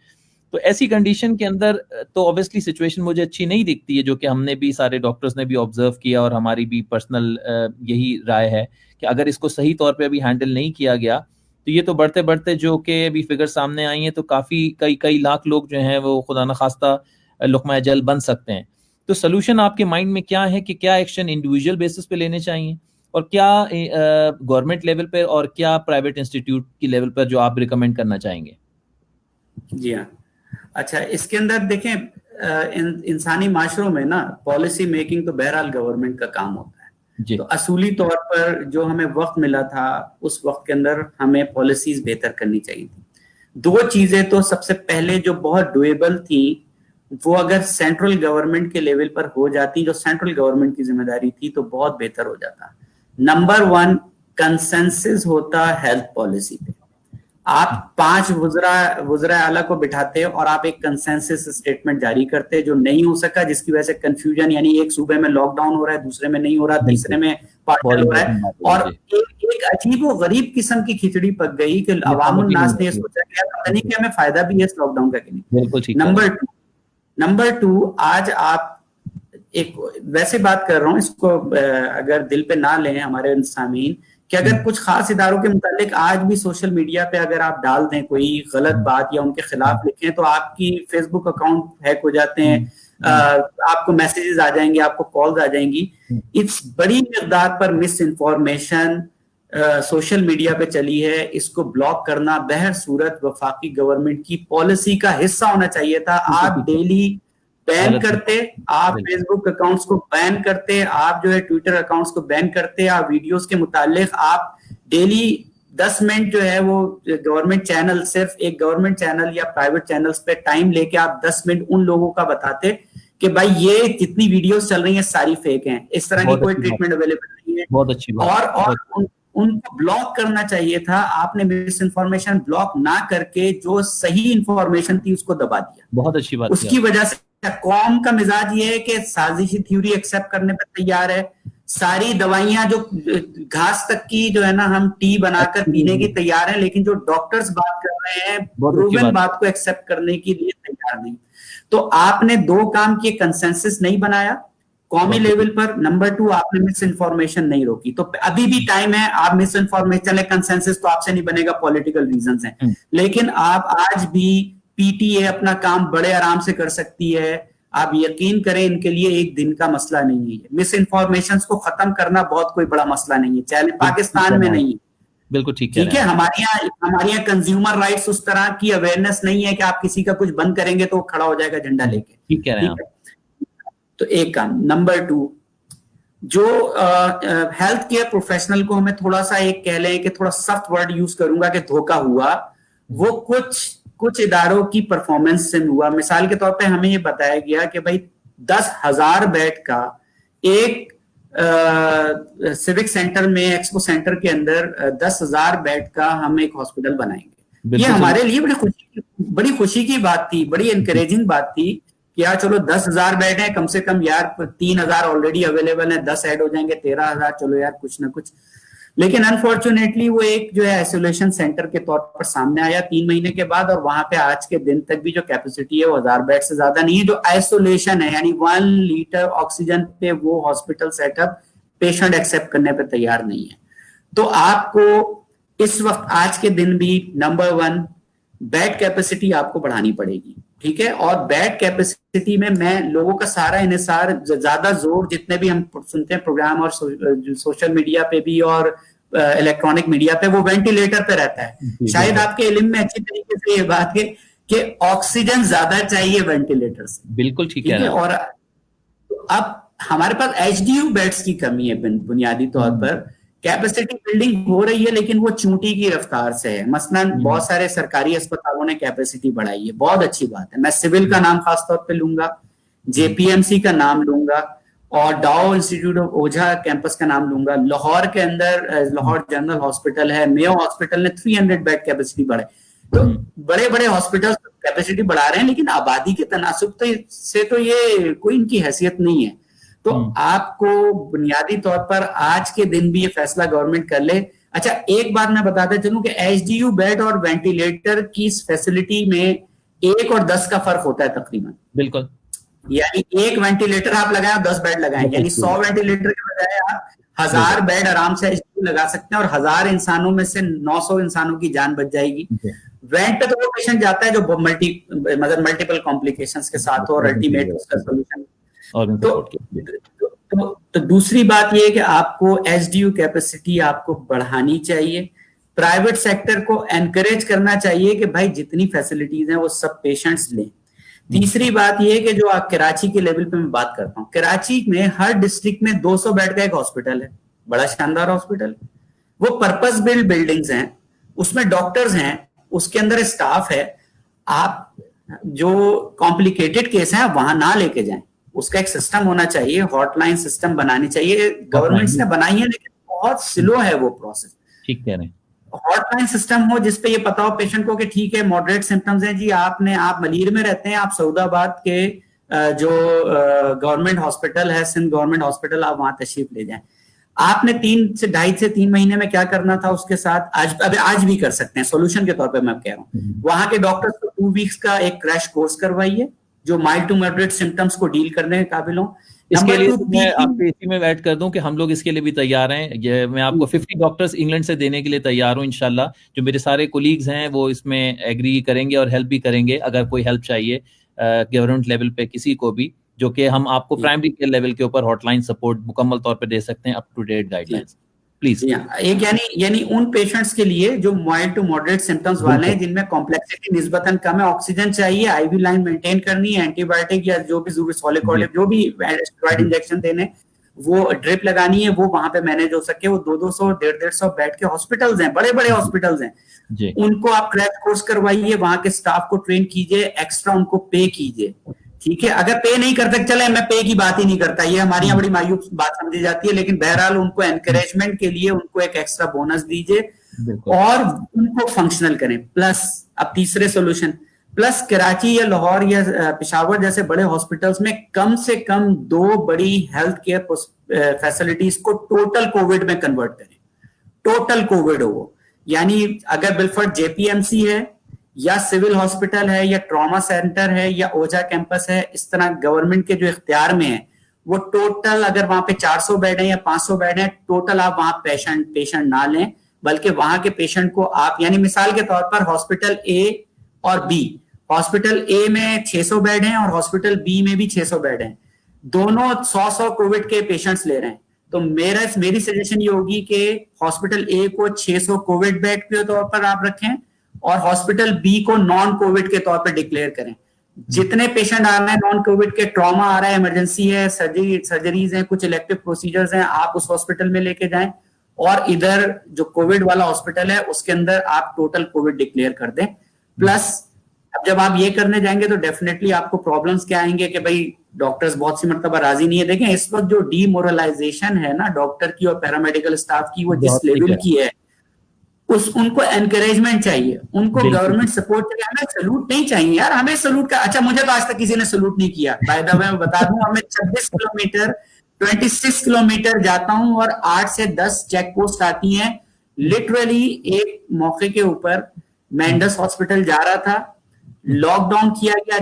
S1: तो ऐसी कंडीशन के अंदर तो ऑब्वियसली सिचुएशन मुझे अच्छी नहीं दिखती है, जो कि हमने भी, सारे डॉक्टर्स ने भी ऑब्जर्व किया और हमारी भी पर्सनल यही राय है कि अगर इसको सही तौर पे अभी हैंडल नहीं किया गया तो ये तो बढ़ते बढ़ते जो कि अभी फिगर सामने आई हैं तो काफ़ी कई लाख लोग जो हैं वो खुदा न खास्ता लुक़मा अजल बन सकते हैं। तो सोल्यूशन आपके माइंड में क्या है कि क्या एक्शन इंडिविजुअल बेसिस पे लेने चाहिए और क्या गवर्नमेंट लेवल पर और क्या प्राइवेट इंस्टीट्यूट की लेवल पर जो आप रिकमेंड करना चाहेंगे?
S2: जी हाँ, अच्छा, इसके अंदर देखें, इंसानी माशरों में ना पॉलिसी मेकिंग तो बहरहाल गवर्नमेंट का काम होता है। तो असूली तौर पर जो हमें वक्त मिला था उस वक्त के अंदर हमें पॉलिसीज बेहतर करनी चाहिए थी। 2 चीजें तो सबसे पहले जो बहुत डुएबल थी वो अगर सेंट्रल गवर्नमेंट के लेवल पर हो जाती, जो सेंट्रल गवर्नमेंट की जिम्मेदारी थी, तो बहुत बेहतर हो जाता। नंबर 1, कंसेंसस होता हेल्थ पॉलिसी पे। आप 5 वुज़रा आला को बिठाते और आप एक कंसेंसस स्टेटमेंट जारी करते जो नहीं हो सका, जिसकी वजह से कंफ्यूजन, यानी एक सूबे में लॉकडाउन हो रहा है, दूसरे में नहीं हो रहा, तीसरे में पार्शल हो रहा है, और एक अजीब और गरीब किस्म की खिचड़ी पक गई कि अवामुल नास ने सोचा कि पता नहीं कि हमें फायदा भी है इस लॉकडाउन का कि नहीं। नंबर टू, आज आप एक वैसे बात कर रहा हूं, इसको अगर दिल पे ना लें हमारे सामीन, कि अगर कुछ खास इदारों के मुतालिक आज भी सोशल मीडिया पे अगर आप डाल दें कोई गलत बात या उनके खिलाफ लिखें तो आपकी फेसबुक अकाउंट हैक हो जाते हैं, आपको मैसेजेस आ जाएंगे, आपको कॉल्स आ जाएंगी। इस बड़ी मिकदार पर मिस इन्फॉर्मेशन सोशल मीडिया पे चली है, इसको ब्लॉक करना बहर सूरत वफाकी गवर्नमेंट की पॉलिसी का हिस्सा होना चाहिए था। आप डेली बैन करते, आप फेसबुक अकाउंट्स को बैन करते, आप जो है ट्विटर अकाउंट्स को बैन करते, आप वीडियोस के मुतालिक आप डेली 10 मिनट जो है वो गवर्नमेंट चैनल, सिर्फ एक गवर्नमेंट चैनल या प्राइवेट चैनल्स पे टाइम लेके आप 10 मिनट उन लोगों का बताते कि भाई ये जितनी वीडियोस चल रही हैं सारी फेक हैं, इस तरह की कोई ट्रीटमेंट अवेलेबल नहीं है। बहुत अच्छी बात। और उनको ब्लॉक करना चाहिए था, आपने मिस इन्फॉर्मेशन ब्लॉक ना करके जो सही इंफॉर्मेशन थी उसको दबा दिया। बहुत अच्छी बात। उसकी वजह से कौम का मिजाज ये है कि साजिशी थ्योरी एक्सेप्ट करने पर तैयार है, सारी दवाइयां जो घास तक की जो है ना हम टी बनाकर पीने की तैयार है, लेकिन जो डॉक्टर्स बात कर रहे हैं प्रूवन बात को एक्सेप्ट करने के लिए तैयार नहीं। तो आपने 2 काम किए, कंसेंसस नहीं बनाया कौमी लेवल पर, नंबर 2 आपने मिस इन्फॉर्मेशन नहीं रोकी। तो अभी भी टाइम है, आप मिस इन्फॉर्मेशन, कंसेंसस तो आपसे नहीं बनेगा, पॉलिटिकल रीजंस हैं, लेकिन आप आज भी पीटीए अपना काम बड़े आराम से कर सकती है। आप यकीन करें, इनके लिए एक दिन का मसला नहीं है। मिस इन्फॉर्मेशन को खत्म करना बहुत कोई बड़ा मसला नहीं है, चाहे पाकिस्तान में नहीं है। बिल्कुल ठीक है। हमारे यहाँ कंज्यूमर राइट्स उस तरह की अवेयरनेस नहीं है कि आप किसी का कुछ बंद करेंगे तो खड़ा हो जाएगा झंडा लेके। ठीक है। तो एक काम। नंबर 2, जो हेल्थ केयर प्रोफेशनल को हमें थोड़ा सा एक कह लें कि थोड़ा सख्त वर्ड यूज करूंगा कि धोखा हुआ, वो कुछ इदारों की परफॉर्मेंस से हुआ। मिसाल के तौर पे हमें ये बताया गया कि भाई 10,000 बेड का एक सिविक सेंटर में, एक्सपो सेंटर के अंदर 10,000 बेड का हम एक हॉस्पिटल बनाएंगे। ये हमारे लिए बड़ी खुशी की बात थी, बड़ी एनकरेजिंग बात थी कि यार चलो 10,000 बेड है, कम से कम यार 3,000 ऑलरेडी अवेलेबल है, 10 ऐड हो जाएंगे 13,000, चलो यार कुछ ना कुछ। लेकिन अनफॉर्चुनेटली वो एक जो है आइसोलेशन सेंटर के तौर पर सामने आया 3 महीने के बाद, और वहां पे आज के दिन तक भी जो कैपेसिटी है वो 1000 बेड से ज्यादा नहीं है। जो आइसोलेशन है, यानी 1 लीटर ऑक्सीजन पे वो हॉस्पिटल सेटअप पेशेंट एक्सेप्ट करने पे तैयार नहीं है। तो आपको इस वक्त आज के दिन भी नंबर 1 बेड कैपेसिटी आपको बढ़ानी पड़ेगी, ठीक है। और बेड कैपेसिटी में मैं लोगों का सारा इन्हिसार, ज्यादा जोर जितने भी हम सुनते हैं प्रोग्राम और सोशल मीडिया पे भी और इलेक्ट्रॉनिक मीडिया पे, वो वेंटिलेटर पे रहता है। शायद आपके इल्म में अच्छी तरीके से ये बात है कि ऑक्सीजन ज्यादा चाहिए वेंटिलेटर से। बिल्कुल ठीक है। और अब हमारे पास एचडीयू बेड्स की कमी है बुनियादी तौर पर। कैपेसिटी बिल्डिंग हो रही है लेकिन वो चूंटी की रफ्तार से है। मसलन बहुत सारे सरकारी अस्पतालों ने कैपेसिटी बढ़ाई है, बहुत अच्छी बात है। मैं सिविल का नाम खासतौर पे लूंगा, जेपीएमसी का नाम लूंगा, और Dow institute of Ojha campus का नाम लूंगा। लाहौर के अंदर लाहौर जनरल हॉस्पिटल है, मेयो हॉस्पिटल ने 300 बेड कैपेसिटी बढ़ाई। तो बड़े बड़े हॉस्पिटल कैपेसिटी बढ़ा रहे हैं, लेकिन आबादी के तनासुब से तो ये कोई इनकी हैसियत नहीं है। तो आपको बुनियादी तौर पर आज के दिन भी ये फैसला गवर्नमेंट कर ले। अच्छा, एक बात मैं बताता चलूं कि एचडीयू बेड और वेंटिलेटर की इस फैसिलिटी में 1 और 10 का फर्क होता है तकरीबन। बिल्कुल। यानी 1 वेंटिलेटर आप लगाएं, 10 बेड लगाएं, यानी 100 वेंटिलेटर के बजाय आप 1000 बेड आराम से एचडीयू लगा सकते हैं, और 1000 इंसानों में से 900 इंसानों की जान बच जाएगी। वेंट पे तो वो पेशेंट जाता है जो मल्टीपल कॉम्प्लिकेशंस के साथ हो, और अल्टीमेट उसका सोल्यूशन। तो दूसरी बात यह है कि आपको एचडीयू कैपेसिटी आपको बढ़ानी चाहिए। प्राइवेट सेक्टर को एनकरेज करना चाहिए कि भाई जितनी फैसिलिटीज हैं वो सब पेशेंट्स लें। तीसरी बात यह है कि जो आप कराची के लेवल पे मैं बात करता हूँ, कराची में हर डिस्ट्रिक्ट में 200 बेड का एक हॉस्पिटल है, बड़ा शानदार हॉस्पिटल। वो पर्पस बिल्ड बिल्डिंग्स हैं, उसमें डॉक्टर्स हैं, उसके अंदर स्टाफ है। आप जो कॉम्प्लिकेटेड केस है वहां ना लेके जाएं, उसका एक सिस्टम होना चाहिए, हॉटलाइन सिस्टम बनानी चाहिए। गवर्नमेंट ने बनाई है लेकिन बहुत स्लो है वो प्रोसेस। ठीक कह रहे हैं। हॉटलाइन सिस्टम हो जिसपे ये पता हो पेशेंट को कि ठीक है मॉडरेट सिम्टम्स हैं जी, आप मलीर में रहते हैं, आप सऊदाबाद के जो गवर्नमेंट हॉस्पिटल है, सिंध गवर्नमेंट हॉस्पिटल, आप वहां तशरीफ ले जाएं। आपने 2.5 से 3 महीने में क्या करना था उसके साथ, आज भी कर सकते हैं, सोल्यूशन के तौर पे मैं कह रहा हूँ। वहां के डॉक्टर्स को 2 वीक्स का एक क्रैश कोर्स करवाइए जो माइल्ड टू मॉडरेट सिम्टम्स को डील करने के काबिल हो।
S1: इसके
S2: नंबर
S1: लिए
S2: 2,
S1: मैं आपको इसी में ऐड कर दूं कि हम लोग इसके लिए भी तैयार हैं। ये मैं आपको 50 डॉक्टर्स इंग्लैंड से देने के लिए तैयार हूं इंशाल्लाह। जो मेरे सारे कोलीग्स हैं वो इसमें एग्री करेंगे और हेल्प भी करेंगे, अगर कोई हेल्प चाहिए गवर्नमेंट लेवल पे किसी को भी, जो कि हम आपको प्राइमरी केयर लेवल के ऊपर हॉटलाइन सपोर्ट मुकम्मल तौर पे दे सकते हैं, up to date guidelines please.
S2: एक यानी उन पेशेंट्स के लिए जो माइल्ड टू मॉडरेट सिम्टम्स वाले हैं, जिनमें कॉम्प्लेक्सिटी निस्बतन कम है, ऑक्सीजन चाहिए, आईवी लाइन मेंटेन करनी है, एंटीबायोटिक या जो भी सॉलिड जो भी स्टेरॉइड इंजेक्शन देने, वो ड्रिप लगानी है, वो वहां पे मैनेज हो सके। वो 200 150 बेड के हॉस्पिटल्स हैं, बड़े बड़े हॉस्पिटल्स हैं, उनको आप क्रैश कोर्स करवाइए, वहां के स्टाफ को ट्रेन कीजिए, एक्स्ट्रा उनको पे कीजिए। ठीक है, अगर पे नहीं कर सकते, चले मैं पे की बात ही नहीं करता, ये हमारी यहाँ बड़ी मायूस बात समझी जाती है, लेकिन बहरहाल उनको एनकरेजमेंट के लिए उनको एक एक्स्ट्रा बोनस दीजिए और उनको फंक्शनल करें। प्लस अब तीसरे सोल्यूशन, प्लस कराची या लाहौर या पेशावर जैसे बड़े हॉस्पिटल्स में कम से कम 2 बड़ी हेल्थ केयर फैसिलिटीज को टोटल कोविड में कन्वर्ट करें। टोटल कोविड हो, यानी अगर बिलफर्ड जेपीएमसी है या सिविल हॉस्पिटल है या ट्रॉमा सेंटर है या ओझा कैंपस है, इस तरह गवर्नमेंट के जो इख्तियार में है, वो टोटल अगर वहां पे 400 बेड है या 500 बेड है, टोटल आप वहां पेशेंट ना लें, बल्कि वहां के पेशेंट को आप, यानी मिसाल के तौर पर हॉस्पिटल ए और बी, हॉस्पिटल ए में 600 बेड हैं और हॉस्पिटल बी में भी 600 बेड हैं, दोनों 100 कोविड के पेशेंट्स ले रहे हैं, तो मेरी सजेशन ये होगी कि हॉस्पिटल ए को 600 कोविड बेड के तौर पर आप रखें और हॉस्पिटल बी को नॉन कोविड के तौर पर डिक्लेयर करें। जितने पेशेंट आ रहे हैं नॉन कोविड के, ट्रॉमा आ रहा है, इमरजेंसी है, सर्जरीज हैं, कुछ इलेक्टिव प्रोसीजर्स हैं, आप उस हॉस्पिटल में लेके जाएं, और इधर जो कोविड वाला हॉस्पिटल है उसके अंदर आप टोटल कोविड डिक्लेयर कर दें। प्लस अब जब आप ये करने जाएंगे तो डेफिनेटली आपको प्रॉब्लम्स क्या आएंगे कि भाई डॉक्टर्स बहुत सी मर्तबा राजी नहीं है। देखें इस वक्त जो डीमोरलाइजेशन है ना डॉक्टर की और पैरामेडिकल स्टाफ की, वो जिस लेवल की है, उनको एनकरेजमेंट चाहिए, उनको गवर्नमेंट सपोर्ट चाहिए। हमें सलूट नहीं चाहिए यार, हमें सलूट का, अच्छा मुझे तो आज तक किसी ने सलूट नहीं किया, बाय द वे मैं बता दूं, हमें 26 किलोमीटर जाता हूं और 8 से 10 चेक पोस्ट आती हैं। लिटरली एक मौके के ऊपर मेंडस हॉस्पिटल जा रहा था, लॉकडाउन किया गया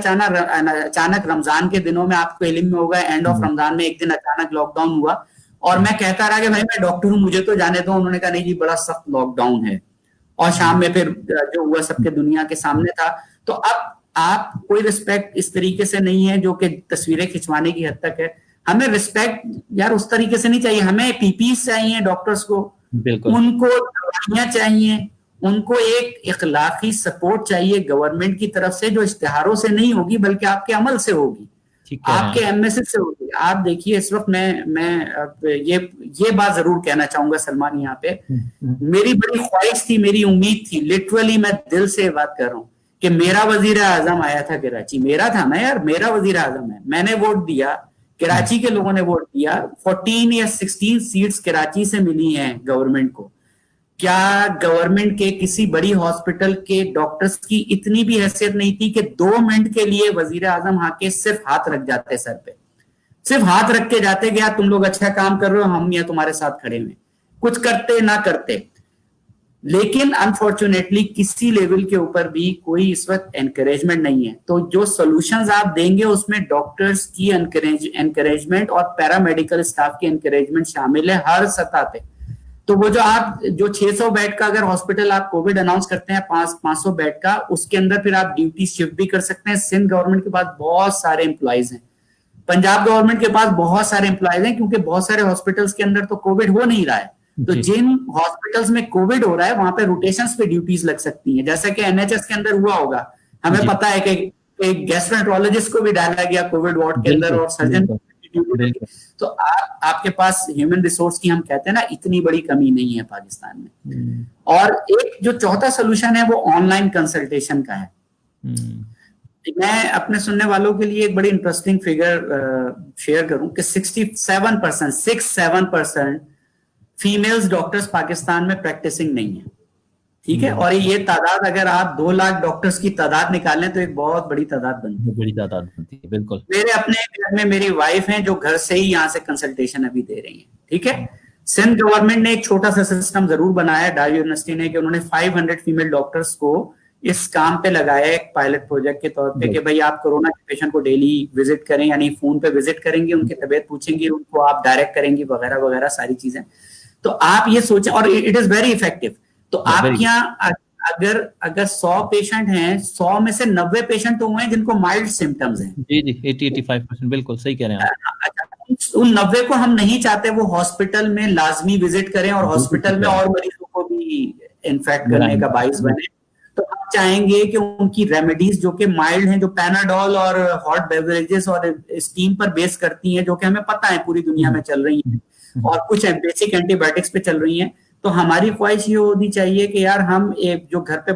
S2: अचानक रमजान के दिनों में, आपको इल्म में होगा, एंड ऑफ रमजान में एक दिन अचानक लॉकडाउन हुआ, और मैं कहता रहा कि भाई मैं डॉक्टर हूं, मुझे तो जाने दो। उन्होंने कहा नहीं जी बड़ा सख्त लॉकडाउन है, और शाम में फिर जो हुआ सबके दुनिया के सामने था। तो अब आप कोई रिस्पेक्ट इस तरीके से नहीं है जो कि तस्वीरें खिंचवाने की हद तक है। हमें रिस्पेक्ट यार उस तरीके से नहीं चाहिए, हमें पीपी चाहिए डॉक्टर्स को, उनको दवाइयां चाहिए, उनको एक इखलाकी सपोर्ट चाहिए गवर्नमेंट की तरफ से, जो इश्तिहारों से नहीं होगी बल्कि आपके अमल से होगी, आपके एमएसएस से होगी। आप देखिए इस वक्त मैं ये बात जरूर कहना चाहूंगा सलमान, यहाँ पे मेरी बड़ी ख्वाहिश थी, मेरी उम्मीद थी, लिटरली मैं दिल से बात कर रहा हूँ कि मेरा वजीर आजम आया था कराची, मेरा था ना यार, मेरा वजीर आजम है, मैंने वोट दिया, कराची के लोगों ने वोट दिया, 14 या 16 सीट्स कराची से मिली हैं गवर्नमेंट को। क्या गवर्नमेंट के किसी बड़ी हॉस्पिटल के डॉक्टर्स की इतनी भी हैसियत नहीं थी कि 2 मिनट के लिए वजीर आजम आके सिर्फ हाथ रख जाते सर पे, सिर्फ हाथ रख के जाते कि यार तुम लोग अच्छा काम कर रहे हो, हम यहाँ तुम्हारे साथ खड़े हुए, कुछ करते ना करते। लेकिन अनफॉर्चुनेटली किसी लेवल के ऊपर भी कोई इस वक्त एनकरेजमेंट नहीं है। तो जो सॉल्यूशंस आप देंगे उसमें डॉक्टर्स की एनकरेजमेंट और पैरामेडिकल स्टाफ की एनकरेजमेंट शामिल है हर सतह पे। तो वो जो 600 बेड का अगर हॉस्पिटल आप कोविड अनाउंस करते हैं 500 बेड का, उसके अंदर फिर आप ड्यूटी शिफ्ट भी कर सकते हैं। सिंध गवर्नमेंट के पास बहुत सारे एम्प्लॉइज हैं, पंजाब गवर्नमेंट के पास बहुत सारे एम्प्लॉइज हैं, क्योंकि बहुत सारे हॉस्पिटल्स के अंदर तो कोविड हो नहीं रहा है। तो जिन हॉस्पिटल्स में कोविड हो रहा है वहां पे रोटेशंस पे ड्यूटीज लग सकती हैं, जैसे कि एनएचएस के अंदर हुआ होगा। हमें पता है कि एक गैस्ट्रोएंटरोलॉजिस्ट को भी डाला गया कोविड वार्ड के अंदर और सर्जन। तो आपके पास ह्यूमन रिसोर्स की हम कहते हैं ना, इतनी बड़ी कमी नहीं है पाकिस्तान में। और एक जो चौथा सोल्यूशन है वो ऑनलाइन कंसल्टेशन का है। मैं अपने सुनने वालों के लिए एक बड़ी इंटरेस्टिंग फिगर शेयर करूं कि 67% फीमेल्स डॉक्टर्स पाकिस्तान में प्रैक्टिसिंग नहीं है। ठीक है, और ये तादाद अगर आप 2 लाख डॉक्टर्स की तादाद निकालें तो एक बहुत बड़ी तादाद बनती है।
S1: बड़ी तादाद बनती है, बिल्कुल।
S2: मेरे अपने घर में मेरी वाइफ हैं जो घर से ही यहाँ से कंसल्टेशन अभी दे रही हैं, ठीक है। सिंध गवर्नमेंट ने एक छोटा सा सिस्टम जरूर बनाया डाई यूनिवर्सिटी ने, कि उन्होंने 500 फीमेल डॉक्टर्स को इस काम पे लगाया एक पायलट प्रोजेक्ट के तौर पे, कि भाई आप कोरोना के पेशेंट को डेली विजिट करें, यानी फोन पे विजिट करेंगे, उनकी तबीयत पूछेंगे, उनको आप डायरेक्ट करेंगे वगैरह वगैरह सारी चीजें। तो आप ये सोचें, और इट इज वेरी इफेक्टिव। तो आपके यहाँ अगर अगर 100 पेशेंट हैं, 100 में से 90 पेशेंट तो हुए हैं जिनको माइल्ड सिम्टम्स हैं।
S1: जी जी, 80-85%, बिल्कुल सही कह रहे हैं आप।
S2: उन 90 को हम नहीं चाहते वो हॉस्पिटल में लाजमी विजिट करें और हॉस्पिटल में और मरीजों को भी इन्फेक्ट करने का बाइस बने। तो हम चाहेंगे कि उनकी रेमेडीज जो कि माइल्ड हैं, जो पैनाडोल और हॉट बेवरेजेस और स्टीम पर बेस करती हैं, जो कि हमें पता है पूरी दुनिया में चल रही हैं, और कुछ बेसिक एंटीबायोटिक्स पे चल रही हैं, तो हमारी ख्वाहिश ये होनी चाहिए कि यार हम एक जो घर पे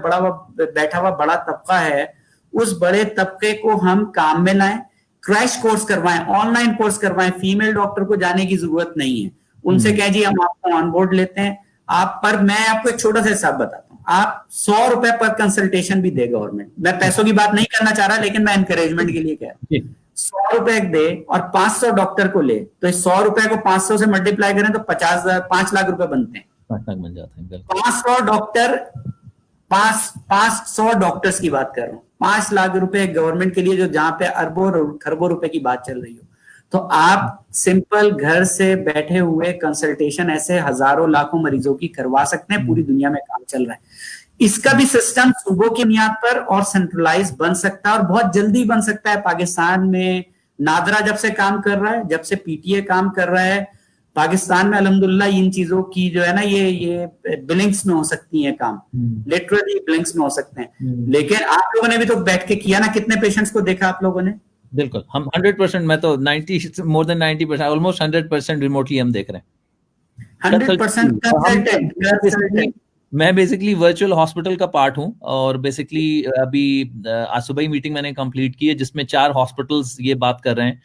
S2: बैठा हुआ बड़ा तबका है, उस बड़े तबके को हम काम में लाएं, क्रैश कोर्स करवाएं, ऑनलाइन कोर्स करवाएं। फीमेल डॉक्टर को जाने की जरूरत नहीं है, उनसे कहें जी हम आपको ऑन बोर्ड लेते हैं। आप पर मैं आपको एक छोटा सा हिसाब बताता हूँ, आप 100 रुपए पर कंसल्टेशन भी दे गवर्नमेंट। मैं पैसों की बात नहीं करना चाह रहा, लेकिन मैं एनकरेजमेंट के लिए कह रहा हूँ। 100 रुपए दे और 500 डॉक्टर को ले, तो 100 रुपए को 500 से मल्टीप्लाई करें तो 5 लाख रुपए बनते हैं।
S1: 5 लाख बन जाते हैं।
S2: 500 डॉक्टर, 500 डॉक्टर्स की बात कर रहा हूँ, 5 लाख रुपए गवर्नमेंट के लिए, जो जहां पे अरबों खरबों रुपए की बात चल रही हो। तो आप सिंपल घर से बैठे हुए कंसल्टेशन ऐसे हजारों लाखों मरीजों की करवा सकते हैं। पूरी दुनिया में काम चल रहा है। इसका भी सिस्टम सूबों की बुनियाद पर और सेंट्रलाइज बन सकता है, और बहुत जल्दी बन सकता है। पाकिस्तान में नादरा जब से काम कर रहा है, जब से पीटीए काम कर रहा है, पाकिस्तान में अल्हम्दुलिल्लाह इन चीजों की जो है ना, ये बिलिंग्स में हो सकती है काम, लिटरली बिलिंग्स में हो सकते हैं। लेकिन आप लोगों ने भी तो बैठ के किया ना, कितने पेशेंट्स को देखा आप लोगों ने?
S1: बिल्कुल, हम 100%, मैं तो 90 मोर देन 90%, ऑलमोस्ट 100% रिमोटली हम देख रहे हैं।
S2: 100% कंसल्टेंट।
S1: मैं बेसिकली वर्चुअल हॉस्पिटल का पार्ट हूं, और बेसिकली अभी आज सुबह ही मीटिंग मैंने कंप्लीट की है, जिसमें 4 हॉस्पिटल्स ये बात कर रहे हैं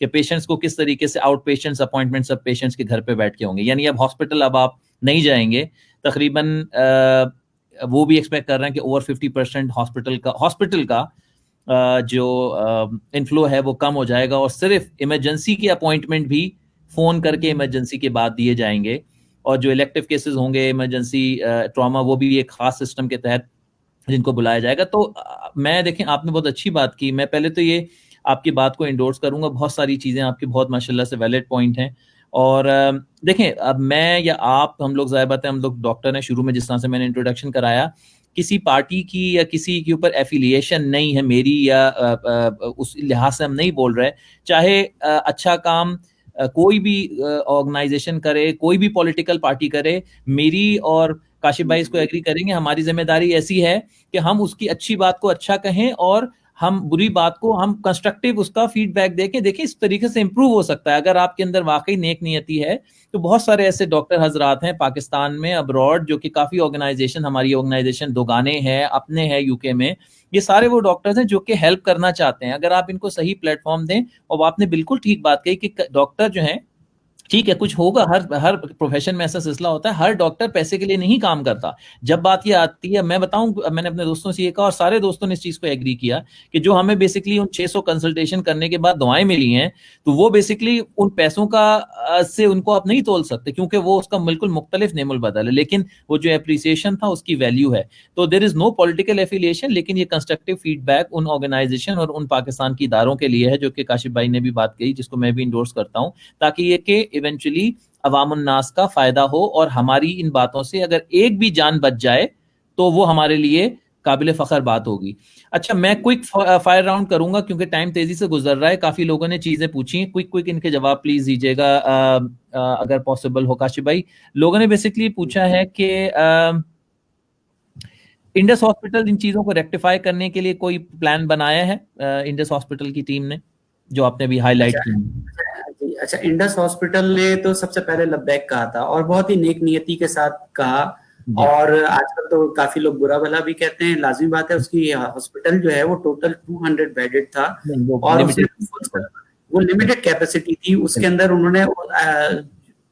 S1: कि पेशेंट्स को किस तरीके से आउट पेशेंट्स अपॉइंटमेंट सब पेशेंट्स के घर पे बैठ के होंगे। यानी अब हॉस्पिटल अब आप नहीं जाएंगे, तकरीबन वो भी एक्सपेक्ट कर रहे हैं कि ओवर 50% हॉस्पिटल का जो इनफ्लो है वो कम हो जाएगा, और सिर्फ इमरजेंसी के अपॉइंटमेंट भी फोन करके इमरजेंसी के बाद दिए जाएंगे, और जो इलेक्टिव केसेस होंगे, इमरजेंसी ट्रॉमा, वो भी एक खास सिस्टम के तहत जिनको बुलाया जाएगा। तो मैं, देखें, आपने बहुत अच्छी बात की। मैं पहले तो ये आपकी बात को इंडोर्स करूंगा, बहुत सारी चीजें आपकी बहुत माशाल्लाह से वैलिड पॉइंट हैं। और देखें, अब मैं या आप, हम लोग ज़ाहिर बात है, हम लोग डॉक्टर हैं, शुरू में जिस तरह से मैंने इंट्रोडक्शन कराया, किसी पार्टी की या किसी के ऊपर एफिलिएशन नहीं है मेरी, या उस लिहाज से हम नहीं बोल रहे। चाहे अच्छा काम कोई भी ऑर्गेनाइजेशन करे, कोई भी पॉलिटिकल पार्टी करे, मेरी और काशिफ भाई इसको एग्री करेंगे, हमारी जिम्मेदारी ऐसी है कि हम उसकी अच्छी बात को अच्छा कहें, और हम बुरी बात को हम कंस्ट्रक्टिव उसका फीडबैक देके देखें इस तरीके से इंप्रूव हो सकता है। अगर आपके अंदर वाकई नेक नियति है, तो बहुत सारे ऐसे डॉक्टर हजरात हैं पाकिस्तान में, अब्रॉड, जो कि काफी ऑर्गेनाइजेशन, हमारी ऑर्गेनाइजेशन दोगाने हैं, अपने हैं यूके में, ये सारे वो डॉक्टर्स हैं जो कि हेल्प करना चाहते हैं। अगर आप इनको सही प्लेटफॉर्म दें, और आपने बिल्कुल ठीक बात कही कि डॉक्टर जो हैं, ठीक है, कुछ होगा, हर प्रोफेशन में ऐसा सिलसिला होता है, हर डॉक्टर पैसे के लिए नहीं काम करता। जब बात ये आती है, मैं बताऊं, मैंने अपने दोस्तों से ये कहा, और सारे दोस्तों ने इस चीज को एग्री किया, कि जो हमें बेसिकली उन 600 कंसल्टेशन करने के बाद दवाएं मिली हैं, तो वो बेसिकली उन पैसों का से उनको आप नहीं तोल सकते, क्योंकि वो उसका बिल्कुल मुख्तलिफ नेमुल बदल है। लेकिन वो जो एप्रिसिएशन था, उसकी वैल्यू है। तो there is no political affiliation, लेकिन ये कंस्ट्रक्टिव फीडबैक उन ऑर्गेनाइजेशन और उन पाकिस्तान की इदारों के लिए है, जो कि काशिफ भाई ने भी बात कही, जिसको मैं भी इंडोर्स करता हूँ, ताकि ये कि इवेंचुअली अवामुन नास का फायदा हो, और हमारी इन बातों से अगर एक भी जान बच जाए तो वो हमारे लिए काबिल फख्र बात होगी। अच्छा, मैं क्विक फायर राउंड करूंगा, क्योंकि टाइम तेजी से गुजर रहा है। काफी लोगों ने चीजें पूछी, क्विक इनके जवाब प्लीज दीजिएगा अगर पॉसिबल हो। काशिफ भाई, लोगों ने बेसिकली पूछा है कि इंडस हॉस्पिटल इन चीजों को रेक्टिफाई करने के लिए कोई प्लान बनाया है इंडस हॉस्पिटल की टीम ने, जो आपने भी हाईलाइट की?
S2: अच्छा, इंडस हॉस्पिटल ने तो सबसे पहले लब्बैक कहा था, और बहुत ही नेक नियति के साथ कहा, और आजकल तो काफी लोग बुरा भला भी कहते हैं, लाजमी बात है। उसकी हॉस्पिटल जो है वो टोटल 200 बेडेड था, और वो लिमिटेड कैपेसिटी थी। उसके अंदर उन्होंने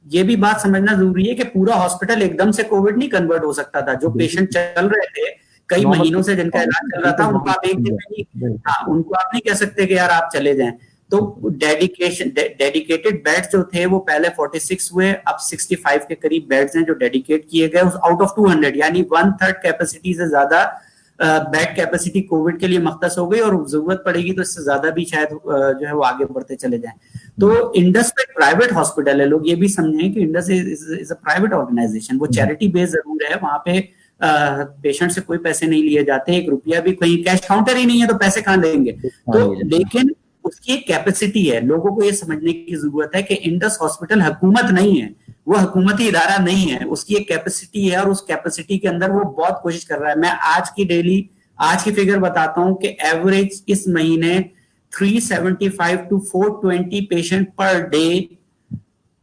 S2: ये भी बात समझना जरूरी है कि पूरा हॉस्पिटल एकदम से कोविड नहीं कन्वर्ट हो सकता था। जो पेशेंट चल रहे थे कई महीनों से जिनका इलाज चल रहा था, उनको आप एक दिन में नहीं, हाँ, उनको आप नहीं कह सकते कि यार आप चले जाएं। तो डेडिकेटेड बेड्स जो थे वो पहले 46 हुए, अब 65 के करीब बेड्स हैं जो डेडिकेट किए गए आउट ऑफ 200, यानी 1/3 कैपेसिटी से ज्यादा बेड कैपेसिटी कोविड के लिए मख्तस हो गई, और जरूरत पड़ेगी तो इससे ज्यादा भी शायद जो है वो आगे बढ़ते चले जाएं। तो इंडस में प्राइवेट हॉस्पिटल है, लोग ये भी समझें कि Indus is a private organization, वो चैरिटी बेस्ड जरूर है, वहां पे पेशेंट से कोई पैसे नहीं लिए जाते, 1 रुपया भी, कहीं कैश काउंटर ही नहीं है तो पैसे कहां देंगे। तो लेकिन उसकी एक कैपेसिटी है, लोगों को ये समझने की जरूरत है कि इंडस हॉस्पिटल हुकूमत नहीं है, वो हुकूमती इदारा नहीं है, उसकी एक कैपेसिटी है और उस कैपेसिटी के अंदर वो बहुत कोशिश कर रहा है। मैं आज की फिगर बताता हूं कि एवरेज इस महीने 375 to 420 patient per day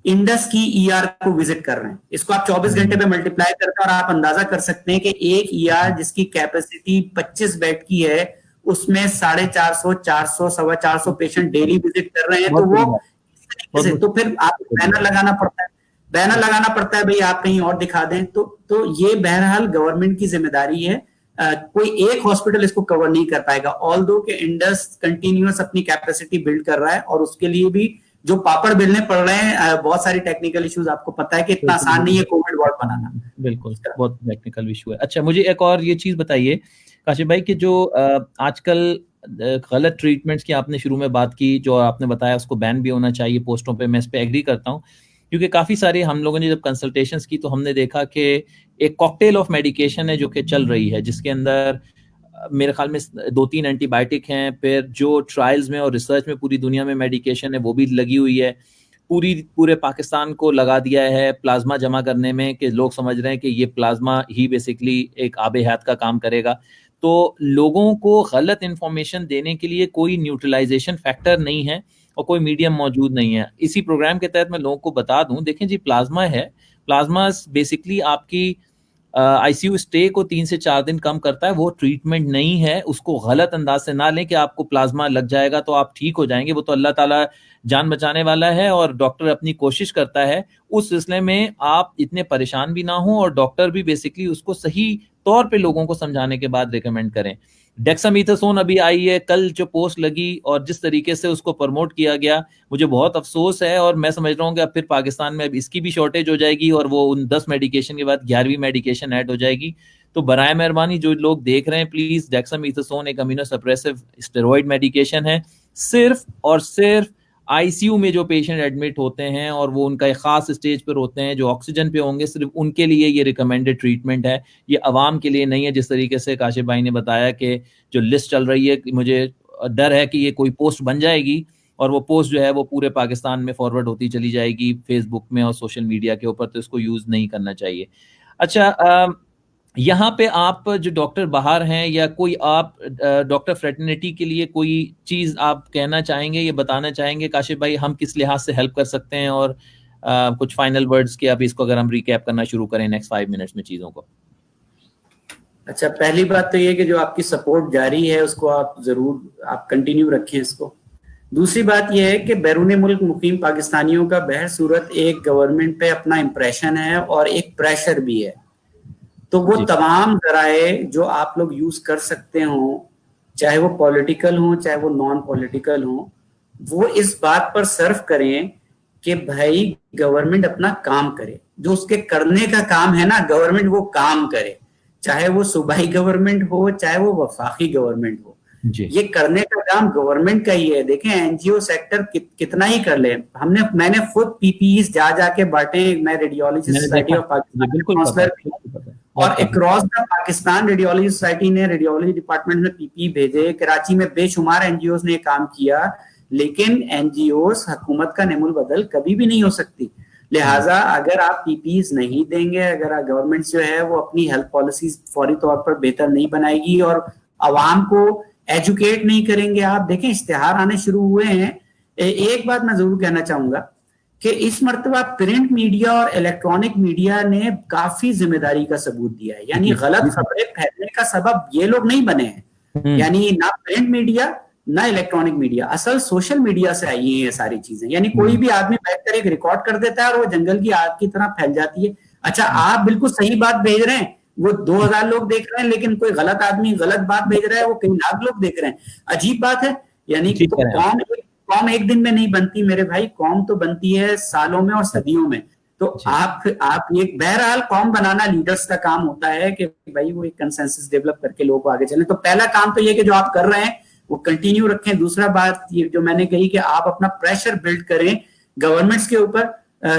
S2: Indus की ईआर को विजिट कर रहे हैं। इसको आप 24 घंटे पे मल्टीप्लाई करके और आप अंदाजा कर सकते हैं कि एक ईआर जिसकी कैपेसिटी 25 बेड की है उसमें 450, 400, 425 पेशेंट डेली विजिट कर रहे हैं। तो वो तो फिर आप बैनर लगाना पड़ता है भाई आप कहीं और दिखा दें। तो ये बहरहाल गवर्नमेंट की जिम्मेदारी है, कोई एक हॉस्पिटल इसको कवर नहीं कर पाएगा। ऑल्दो के इंडस कंटिन्यूअस अपनी कैपेसिटी बिल्ड कर रहा है और उसके लिए भी जो पापड़ बेलने पड़ रहे हैं, बहुत सारी टेक्निकल इश्यूज, आपको पता है कि इतना आसान नहीं है कोविड वार्ड बनाना।
S1: बिल्कुल, बहुत टेक्निकल इशू है। अच्छा, मुझे एक और ये चीज बताइए काशिफ भाई कि जो आजकल गलत ट्रीटमेंट्स की आपने शुरू में बात की, जो आपने बताया उसको बैन भी होना चाहिए पोस्टों पे, मैं इस पे एग्री करता हूँ, क्योंकि काफी सारे हम लोगों ने जब कंसल्टेशंस की तो हमने देखा कि एक कॉकटेल ऑफ मेडिकेशन है जो कि चल रही है, जिसके अंदर मेरे ख्याल में 2-3 एंटीबायोटिक हैं, फिर जो ट्रायल्स में और रिसर्च में पूरी दुनिया में मेडिकेशन है वो भी लगी हुई है। पूरे पाकिस्तान को लगा दिया है प्लाज्मा जमा करने में, कि लोग समझ रहे हैं कि ये प्लाज्मा ही बेसिकली एक आबे हयात का काम करेगा। तो लोगों को गलत इंफॉर्मेशन देने के लिए कोई न्यूट्रलाइजेशन फैक्टर नहीं है और कोई मीडियम मौजूद नहीं है। इसी प्रोग्राम के तहत मैं लोगों को बता दूं, देखें जी, प्लाज्मा है, प्लाज्मा बेसिकली आपकी आईसीयू स्टे को 3 से 4 दिन कम करता है, वो ट्रीटमेंट नहीं है। उसको गलत अंदाज से ना लें कि आपको प्लाज्मा लग जाएगा तो आप ठीक हो जाएंगे, वो तो अल्लाह ताला जान बचाने वाला है और डॉक्टर अपनी कोशिश करता है। उस सिलसिले में आप इतने परेशान भी ना हो और डॉक्टर भी बेसिकली उसको सही तौर पे लोगों को समझाने के बाद रिकमेंड करें। डेक्सामीथासोन अभी आई है, कल जो पोस्ट लगी और जिस तरीके से उसको प्रमोट किया गया, मुझे बहुत अफसोस है और मैं समझ रहा हूँ कि अब फिर पाकिस्तान में अब इसकी भी शॉर्टेज हो जाएगी और वो उन 10 मेडिकेशन के बाद 11वीं मेडिकेशन ऐड हो जाएगी। तो बराए मेहरबानी जो लोग देख रहे हैं, प्लीज, डेक्सामीथासोन एक अमीनो सप्रेसिव स्टेरॉइड मेडिकेशन है, सिर्फ और सिर्फ आईसीयू में जो पेशेंट एडमिट होते हैं और वो उनका एक खास स्टेज पर होते हैं, जो ऑक्सीजन पे होंगे, सिर्फ उनके लिए ये रिकमेंडेड ट्रीटमेंट है, ये अवाम के लिए नहीं है। जिस तरीके से काशिफ भाई ने बताया कि जो लिस्ट चल रही है, मुझे डर है कि ये कोई पोस्ट बन जाएगी और वो पोस्ट जो है वो पूरे पाकिस्तान में फॉरवर्ड होती चली जाएगी फेसबुक में और सोशल मीडिया के ऊपर, तो इसको यूज नहीं करना चाहिए। अच्छा, यहाँ पे आप जो डॉक्टर बाहर हैं या कोई आप डॉक्टर फ्रेटर्निटी के लिए कोई चीज आप कहना चाहेंगे, ये बताना चाहेंगे काशिफ भाई, हम किस लिहाज से हेल्प कर सकते हैं, और कुछ फाइनल वर्ड्स के, अब इसको अगर हम रिकैप करना शुरू करें नेक्स्ट 5 मिनट्स में चीजों को।
S2: अच्छा, पहली बात तो ये कि जो आपकी सपोर्ट जारी है उसको आप जरूर आप कंटिन्यू रखें इसको। दूसरी बात यह है कि बैरून मुल्क मुकीम पाकिस्तानियों का बहर सूरत एक गवर्नमेंट पे अपना इंप्रेशन है और एक प्रेशर भी है। तो वो तमाम जराए जो आप लोग यूज कर सकते हो, चाहे वो पॉलिटिकल हो चाहे वो नॉन पॉलिटिकल हो, वो इस बात पर सर्व करें कि भाई गवर्नमेंट अपना काम करे, जो उसके करने का काम है ना, गवर्नमेंट वो काम करे, चाहे वो सूबाई गवर्नमेंट हो चाहे वो वफाकी गवर्नमेंट हो, ये करने का काम गवर्नमेंट का ही है। देखें एनजीओ सेक्टर कितना ही कर ले, मैंने खुद पीपीईस जाके बांटे, मैं रेडियोलॉजी सोसाइटी ऑफ पाकिस्तान और across the Pakistan radiology society ने रेडियोलॉजी डिपार्टमेंट में पीपी भेजे, कराची में बेशुमार एनजीओस ने काम किया, लेकिन एनजीओस हुकूमत का नेमुल बदल कभी भी नहीं हो सकती। लिहाजा अगर आप पीपीज नहीं देंगे, अगर गवर्नमेंट जो है वो अपनी हेल्थ पॉलिसीज फौरी तौर पर बेहतर नहीं बनाएगी और आवाम को एजुकेट नहीं करेंगे, आप देखें इश्तिहार आने शुरू हुए हैं। एक बात मैं जरूर कहना चाहूंगा कि इस मर्तबा प्रिंट मीडिया और इलेक्ट्रॉनिक मीडिया ने काफी जिम्मेदारी का सबूत दिया है, यानी गलत खबरें फैलने का सबब ये लोग नहीं बने हैं, यानी ना प्रिंट मीडिया ना इलेक्ट्रॉनिक मीडिया, असल सोशल मीडिया से आई है ये सारी चीजें। यानी कोई भी आदमी बैठकर एक रिकॉर्ड कर देता है और वो जंगल की आग की तरह फैल जाती है। अच्छा, आप बिल्कुल सही बात भेज रहे हैं, वो 2000 लोग देख रहे हैं, लेकिन कोई गलत आदमी गलत बात भेज रहा है, वो कई लाख लोग देख रहे हैं। अजीब बात है। यानी
S1: ठीक
S2: तो
S1: कह रहे हैं
S2: कौम एक दिन में नहीं बनती मेरे भाई, कौम तो बनती है सालों में और सदियों में। तो आप ये बहरहाल कौम बनाना लीडर्स का काम होता है कि भाई वो एक कंसेंसस डेवलप करके लोगों को आगे चले। तो पहला काम तो ये कि जो आप कर रहे हैं वो कंटिन्यू रखें। दूसरा बात ये जो मैंने कही कि आप अपना प्रेशर बिल्ड करें गवर्नमेंट्स के ऊपर,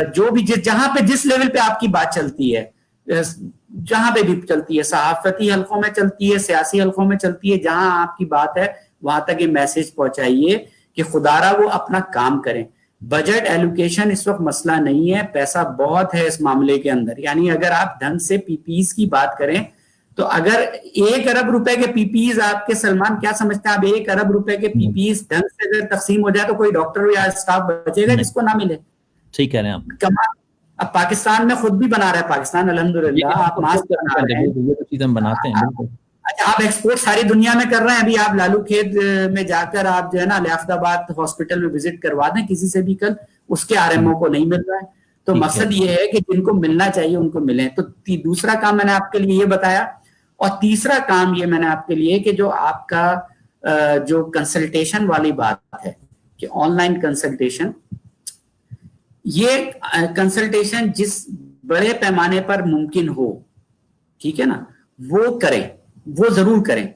S2: जो भी जहां पे जिस लेवल पे आपकी बात चलती है, जहां पे भी चलती है, सहाफती हलकों में चलती है, सियासी हलकों में चलती है, जहां आपकी बात है वहां तक ये मैसेज पहुंचाइए कि खुदारा वो अपना काम करें। बजट एलोकेशन इस वक्त मसला नहीं है, पैसा बहुत है इस मामले के अंदर। यानी अगर आप ढंग से पीपीईज की बात करें तो अगर 1 अरब रुपए के पीपीईज आपके, सलमान क्या समझते हैं आप, 1 अरब रुपए के पीपीईज ढंग से अगर तकसीम हो जाए तो कोई डॉक्टर या स्टाफ बचेगा जिसको ना मिले?
S1: ठीक कह रहे हैं आप।
S2: कमाल। अब पाकिस्तान में खुद भी बना रहा है पाकिस्तान, अल्हम्दुलिल्लाह, आप मास्क बना रहे हैं,
S1: ये तो चीज हम बनाते हैं बिल्कुल।
S2: अच्छा, आप एक्सपोर्ट सारी दुनिया में कर रहे हैं। अभी आप लालू खेत में जाकर आप जो है ना लियाकताबाद हॉस्पिटल में विजिट करवा दें किसी से भी कल, उसके आरएमओ को नहीं मिल रहा है। तो मकसद ये है कि जिनको मिलना चाहिए उनको मिले। तो दूसरा काम मैंने आपके लिए ये बताया, और तीसरा काम ये मैंने आपके लिए कि जो आपका जो कंसल्टेशन वाली बात है कि ऑनलाइन कंसल्टेशन, ये कंसल्टेशन जिस बड़े पैमाने पर मुमकिन हो, ठीक है ना, वो करें, वो जरूर करें।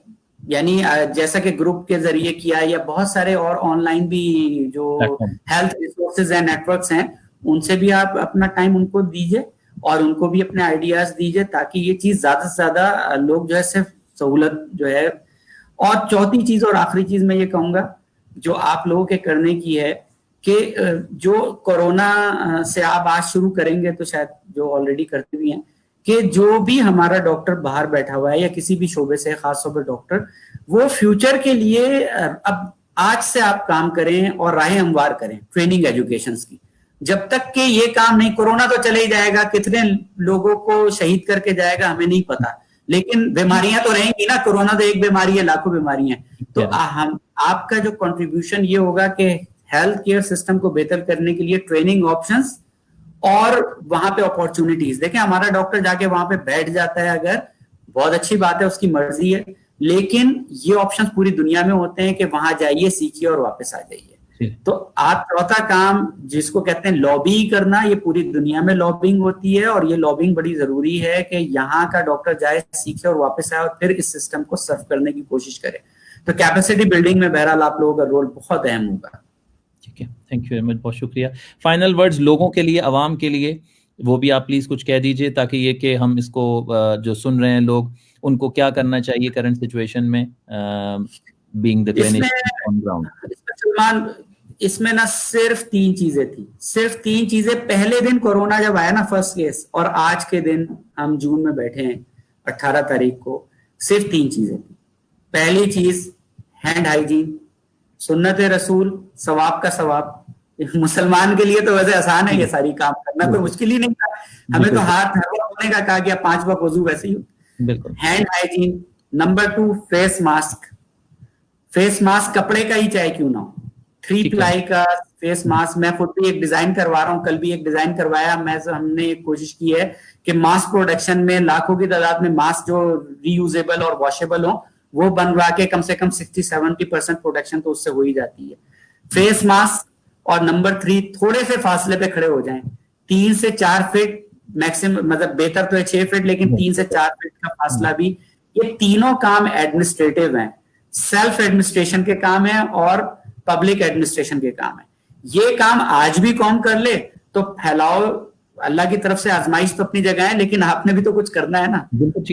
S2: यानी जैसा कि ग्रुप के जरिए किया, या बहुत सारे और ऑनलाइन भी जो हेल्थ रिसोर्सेज एंड नेटवर्क्स हैं उनसे भी आप अपना टाइम उनको दीजिए और उनको भी अपने आइडियाज दीजिए, ताकि ये चीज ज्यादा से ज्यादा लोग जो है सिर्फ सहूलत जो है। और चौथी चीज और आखिरी चीज मैं ये कहूंगा जो आप लोगों के करने की है कि जो कोरोना से आप आज शुरू करेंगे, तो शायद जो ऑलरेडी करते भी हैं, कि जो भी हमारा डॉक्टर बाहर बैठा हुआ है या किसी भी शोबे से, खासतौर पर डॉक्टर, वो फ्यूचर के लिए अब आज से आप काम करें और राहें हमवार करें ट्रेनिंग एजुकेशन की। जब तक कि ये काम नहीं, कोरोना तो चले ही जाएगा, कितने लोगों को शहीद करके जाएगा हमें नहीं पता, लेकिन बीमारियां तो रहेंगी ना। कोरोना तो एक बीमारी है, लाखों बीमारियां। तो हम आपका जो कंट्रीब्यूशन ये होगा कि हेल्थ केयर सिस्टम को बेहतर करने के लिए ट्रेनिंग ऑप्शंस और वहां पे अपॉर्चुनिटीज। देखें, हमारा डॉक्टर जाके वहां पे बैठ जाता है, अगर बहुत अच्छी बात है, उसकी मर्जी है, लेकिन ये ऑप्शंस पूरी दुनिया में होते हैं कि वहां जाइए, सीखिए और वापस आ जाइए। तो आप चौथा काम जिसको कहते हैं लॉबी करना, ये पूरी दुनिया में लॉबिंग होती है, और ये लॉबिंग बड़ी जरूरी है कि यहाँ का डॉक्टर जाए, सीखे और वापस आए और फिर इस सिस्टम को सर्व करने की कोशिश करे। तो कैपेसिटी बिल्डिंग में बहरहाल आप लोगों का रोल बहुत अहम होगा।
S1: ठीक है, थैंक यू वेरी मच, बहुत शुक्रिया। फाइनल वर्ड्स लोगों के लिए, आवाम के लिए, वो भी आप प्लीज कुछ कह दीजिए, ताकि ये कि हम इसको जो सुन रहे हैं लोग, उनको क्या करना चाहिए करंट सिचुएशन में, being the clinician on ground.
S2: Salman, इसमें ना सिर्फ 3 चीजें थी, सिर्फ 3 चीजें। पहले दिन कोरोना जब आया ना फर्स्ट केस, और आज के दिन हम जून में बैठे हैं 18 तारीख को, सिर्फ 3 चीजें थी। पहली चीज हैंड हाइजीन, सुन्नत रसूल, सवाब का सवाब। मुसलमान के लिए तो वैसे आसान है ये सारी काम करना, कोई मुश्किल ही नहीं था। हमें तो हाथ धोने का कहा गया, 5 वक्त वजू वैसे ही। Hand hygiene. Number 2 face mask. Face mask कपड़े का ही चाहे क्यों ना हो, 3 प्लाई का फेस मास्क। मैं खुद भी एक डिजाइन करवा रहा हूँ, कल भी एक डिजाइन करवाया। हमने एक कोशिश की है कि मास्क प्रोडक्शन में लाखों की तादाद में मास्क जो रीयूजेबल और वॉशेबल हो, वो बनवा के कम से कम 60-70% प्रोडक्शन तो उससे हो ही जाती है। Face mask. और नंबर 3, थोड़े से फासले पे खड़े हो जाएं, 3 से 4 फीट मैक्सिमम, मतलब बेहतर तो है 6 फीट, लेकिन 3 से 4 फीट का फासला भी। ये तीनों काम एडमिनिस्ट्रेटिव हैं, सेल्फ एडमिनिस्ट्रेशन के काम है और पब्लिक एडमिनिस्ट्रेशन के काम है। ये काम आज भी कौन कर ले तो फैलाओ, अल्लाह की तरफ से आजमाइश तो अपनी जगह है, लेकिन आपने भी तो कुछ करना है ना।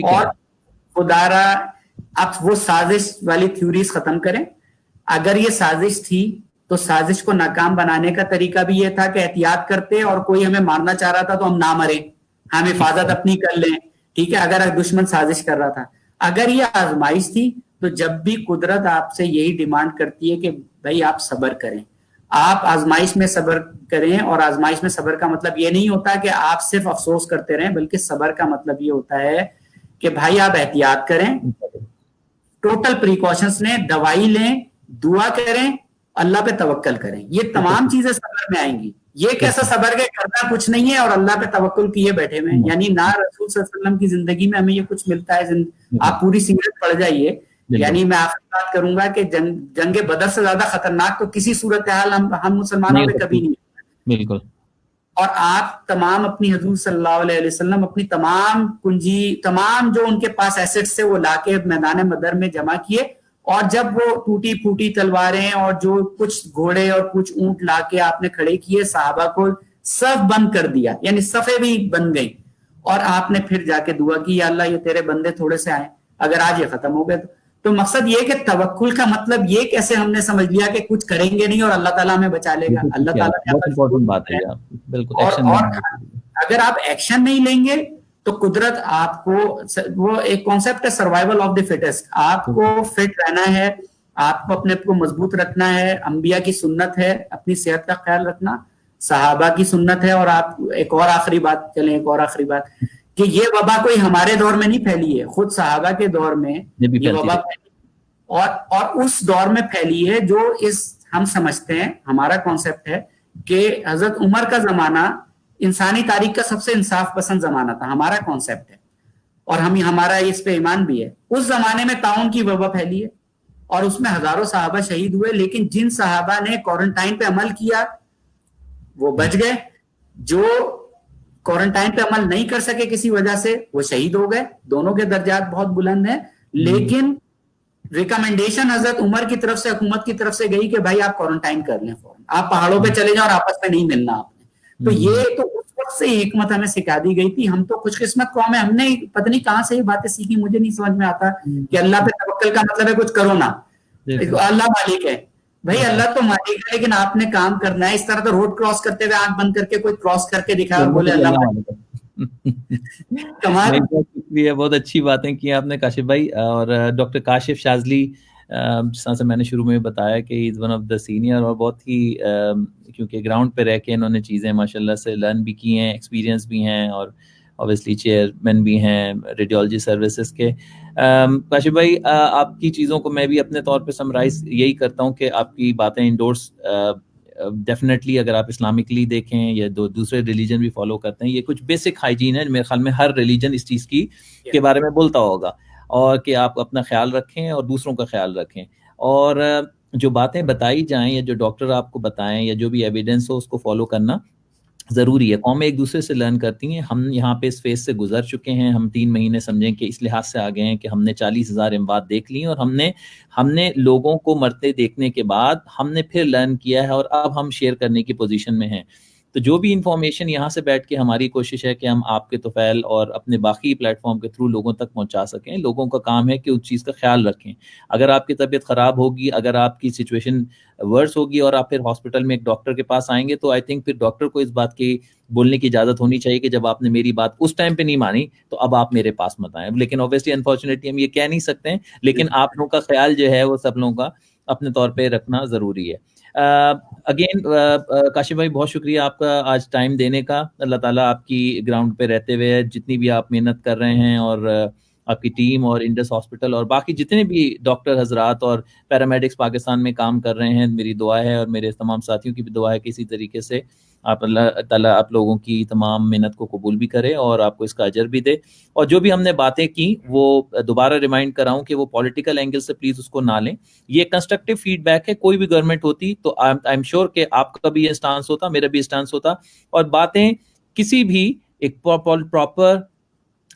S2: और खुदारा आप वो साजिश वाली थ्योरीज खत्म करें। अगर ये साजिश थी तो साजिश को नाकाम बनाने का तरीका भी ये था कि एहतियात करते, और कोई हमें मारना चाह रहा था तो हम ना मरे, हम हिफाजत अपनी कर लें, ठीक है, अगर दुश्मन साजिश कर रहा था। अगर ये आजमाइश थी तो जब भी कुदरत आपसे यही डिमांड करती है कि भाई आप सब्र करें, आप आजमाइश में सब्र करें। और आजमाइश में सब्र का मतलब ये नहीं होता कि आप सिर्फ अफसोस करते रहें, बल्कि सब्र का मतलब ये होता है कि भाई आप एहतियात करें, टोटल प्रिकॉशंस लें, दवाई लें, दुआ करें, अल्लाह पे तवक्कल करें, ये तमाम चीजें सबर में आएंगी। ये कैसा सबर के करना कुछ नहीं है और अल्लाह पे तवक्कुल किए बैठे हुए, यानी ना रसूल सल्लल्लाहु अलैहि वसल्लम की जिंदगी में हमें ये कुछ मिलता है। आप पूरी सीरत पढ़ जाइए, यानी मैं आखिरी बात करूंगा कि जंग बदर से ज्यादा खतरनाक तो किसी सूरत हाल हम मुसलमानों पे कभी नहीं।
S1: बिल्कुल।
S2: और आप तमाम अपनी हजूर सल्लल्लाहु अलैहि वसल्लम अपनी तमाम कुंजी, तमाम जो उनके पास एसेट्स थे वो लाके मैदान बदर में जमा किए, और जब वो टूटी फूटी तलवारें और जो कुछ घोड़े और कुछ ऊंट लाके आपने खड़े किए, सहाबा को सब बंद कर दिया, यानी सफे भी बन गई, और आपने फिर जाके दुआ की, या अल्लाह ये तेरे बंदे थोड़े से आए, अगर आज ये खत्म हो गए तो मकसद ये कि तवक्कुल का मतलब ये कैसे हमने समझ लिया कि कुछ करेंगे नहीं और अल्लाह ताला हमें बचा लेगा। अल्लाह ताला
S1: बहुत इंपॉर्टेंट बात है यार, बिल्कुल एक्शन
S2: और अगर आप एक्शन नहीं लेंगे तो कुदरत आपको, वो एक कॉन्सेप्ट है सर्वाइवल ऑफ द फिटेस्ट, आपको फिट रहना है, आपको अपने को मजबूत रखना है, अंबिया की सुन्नत है अपनी सेहत का ख्याल रखना, सहाबा की सुन्नत है। और आप एक और आखिरी बात, चलें एक और आखिरी बात, कि ये वबा कोई हमारे दौर में नहीं फैली है, खुद सहाबा के दौर में ये वबा फैली, और उस दौर में फैली है जो इस हम समझते हैं, हमारा कॉन्सेप्ट है कि हजरत उमर का जमाना इंसानी तारीख का सबसे इंसाफ पसंद जमाना था, हमारा कॉन्सेप्ट है, और हमारा इस पे ईमान भी है। उस जमाने में ताउन की वबा फैली है और उसमें हजारों सहाबा शहीद हुए, लेकिन जिन सहाबा ने क्वारंटाइन पे अमल किया वो बच गए, जो क्वारंटाइन पे अमल नहीं कर सके किसी वजह से वो शहीद हो गए। दोनों के दर्जात बहुत बुलंद हैं, लेकिन रिकमेंडेशन हजरत उमर की तरफ से, हुकूमत की तरफ से गई कि भाई आप क्वारंटाइन कर लें, फौरन आप पहाड़ों पे चले जाओ और आपस में नहीं मिलना आपने। तो ये तो उस वक्त से हिकमत हमें सिखा दी गई थी। हम तो खुशकिस्मत कौम है, हमने पता नहीं कहां से ये बातें सीखी, मुझे नहीं समझ में आता कि अल्लाह पे तवक्कल का मतलब है कुछ करो ना, अल्लाह मालिक है। भाई अल्लाह तो मालिक है, लेकिन आपने काम करना है। इस तरह तो रोड क्रॉस करते हुए आंख बंद करके कोई क्रॉस करके दिखाया और बोले अल्लाह मालिक
S1: कमाल। बहुत शुक्रिया, बहुत अच्छी बातें की आपने काशिफ भाई। और डॉक्टर काशिफ शाज़ली, जैसा मैंने शुरू में बताया कि is one of the senior, और बहुत ही क्योंकि ग्राउंड पे रह के इन्होंने चीज़ें माशाल्लाह से लर्न भी की हैं, एक्सपीरियंस भी हैं, और ऑब्वियसली चेयरमैन भी हैं रेडियोलॉजी सर्विसेज के। काशिफ भाई, आपकी चीज़ों को मैं भी अपने तौर पे समराइज यही करता हूँ कि आपकी बातें इंडोर्स डेफिनेटली अगर आप इस्लामिकली देखें या दूसरे रिलीजन भी फॉलो करते हैं, ये कुछ बेसिक हाइजीन है मेरे ख्याल में हर रिलीजन इस चीज़ की के बारे में बोलता होगा, और कि आप अपना ख्याल रखें और दूसरों का ख्याल रखें, और जो बातें बताई जाएं या जो डॉक्टर आपको बताएं या जो भी एविडेंस हो उसको फॉलो करना ज़रूरी है। कौमें एक दूसरे से लर्न करती हैं। हम यहाँ पे इस फेज़ से गुजर चुके हैं, हम 3 महीने समझें कि इस लिहाज से आ गए हैं कि हमने 40,000 अमवात देख ली, और हमने लोगों को मरते देखने के बाद हमने फिर लर्न किया है, और अब हम शेयर करने की पोजीशन में हैं। तो जो भी इंफॉर्मेशन यहाँ से बैठ के हमारी कोशिश है कि हम आपके तोफ़ैल और अपने बाकी प्लेटफॉर्म के थ्रू लोगों तक पहुँचा सकें। लोगों का काम है कि उस चीज़ का ख्याल रखें। अगर आपकी तबीयत ख़राब होगी, अगर आपकी सिचुएशन वर्स होगी और आप फिर हॉस्पिटल में एक डॉक्टर के पास आएंगे, तो आई थिंक फिर डॉक्टर को इस बात की बोलने की इजाज़त होनी चाहिए कि जब आपने मेरी बात उस टाइम पे नहीं मानी तो अब आप मेरे पास मत आएं। लेकिन ऑब्वियसली अनफॉर्चुनेटली हम ये कह नहीं सकते हैं, लेकिन आप लोगों का ख्याल जो है वो सब लोगों का अपने तौर पे रखना ज़रूरी है। अगेन काशिफ भाई, बहुत शुक्रिया आपका आज टाइम देने का। अल्लाह ताला आपकी ग्राउंड पे रहते हुए जितनी भी आप मेहनत कर रहे हैं, और आपकी टीम और इंडस हॉस्पिटल और बाकी जितने भी डॉक्टर हजरात और पैरामेडिक्स पाकिस्तान में काम कर रहे हैं, मेरी दुआ है और मेरे तमाम साथियों की भी दुआ है कि इसी तरीके से आप अल्लाह ताला आप लोगों की तमाम मेहनत को कबूल भी करे और आपको इसका अजर भी दे। और जो भी हमने बातें की वो दोबारा रिमाइंड कराऊं कि वो पॉलिटिकल एंगल से प्लीज़ उसको ना लें। ये कंस्ट्रक्टिव फीडबैक है। कोई भी गवर्नमेंट होती तो आई एम श्योर कि आपका भी ये स्टांस होता, मेरा भी स्टांस होता, और बातें किसी भी एक प्रॉपर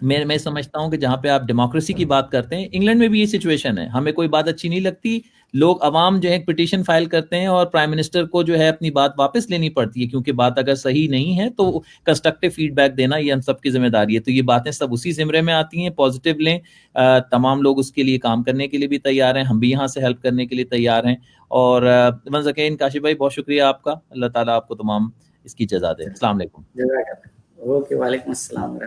S1: मैं समझता हूं कि जहां पे आप डेमोक्रेसी की बात करते हैं, इंग्लैंड में भी ये सिचुएशन है। हमें कोई बात अच्छी नहीं लगती, लोग अवाम जो है पिटीशन फाइल करते हैं और प्राइम मिनिस्टर को जो है अपनी बात वापस लेनी पड़ती है, क्योंकि बात अगर सही नहीं है तो कंस्ट्रक्टिव फीडबैक देना ये हम सबकी जिम्मेदारी है। तो ये बातें सब उसी जिम्रे में आती हैं। पॉजिटिव लें, तमाम लोग उसके लिए काम करने के लिए भी तैयार हैं, हम भी यहाँ से हेल्प करने के लिए तैयार हैं। और वंस अगेन काशिफ भाई, बहुत शुक्रिया आपका। अल्लाह ताला आपको तमाम इसकी जज़ा दे। अस्सलाम वालेकुम।
S2: ओके, वालेकुम अस्सलाम।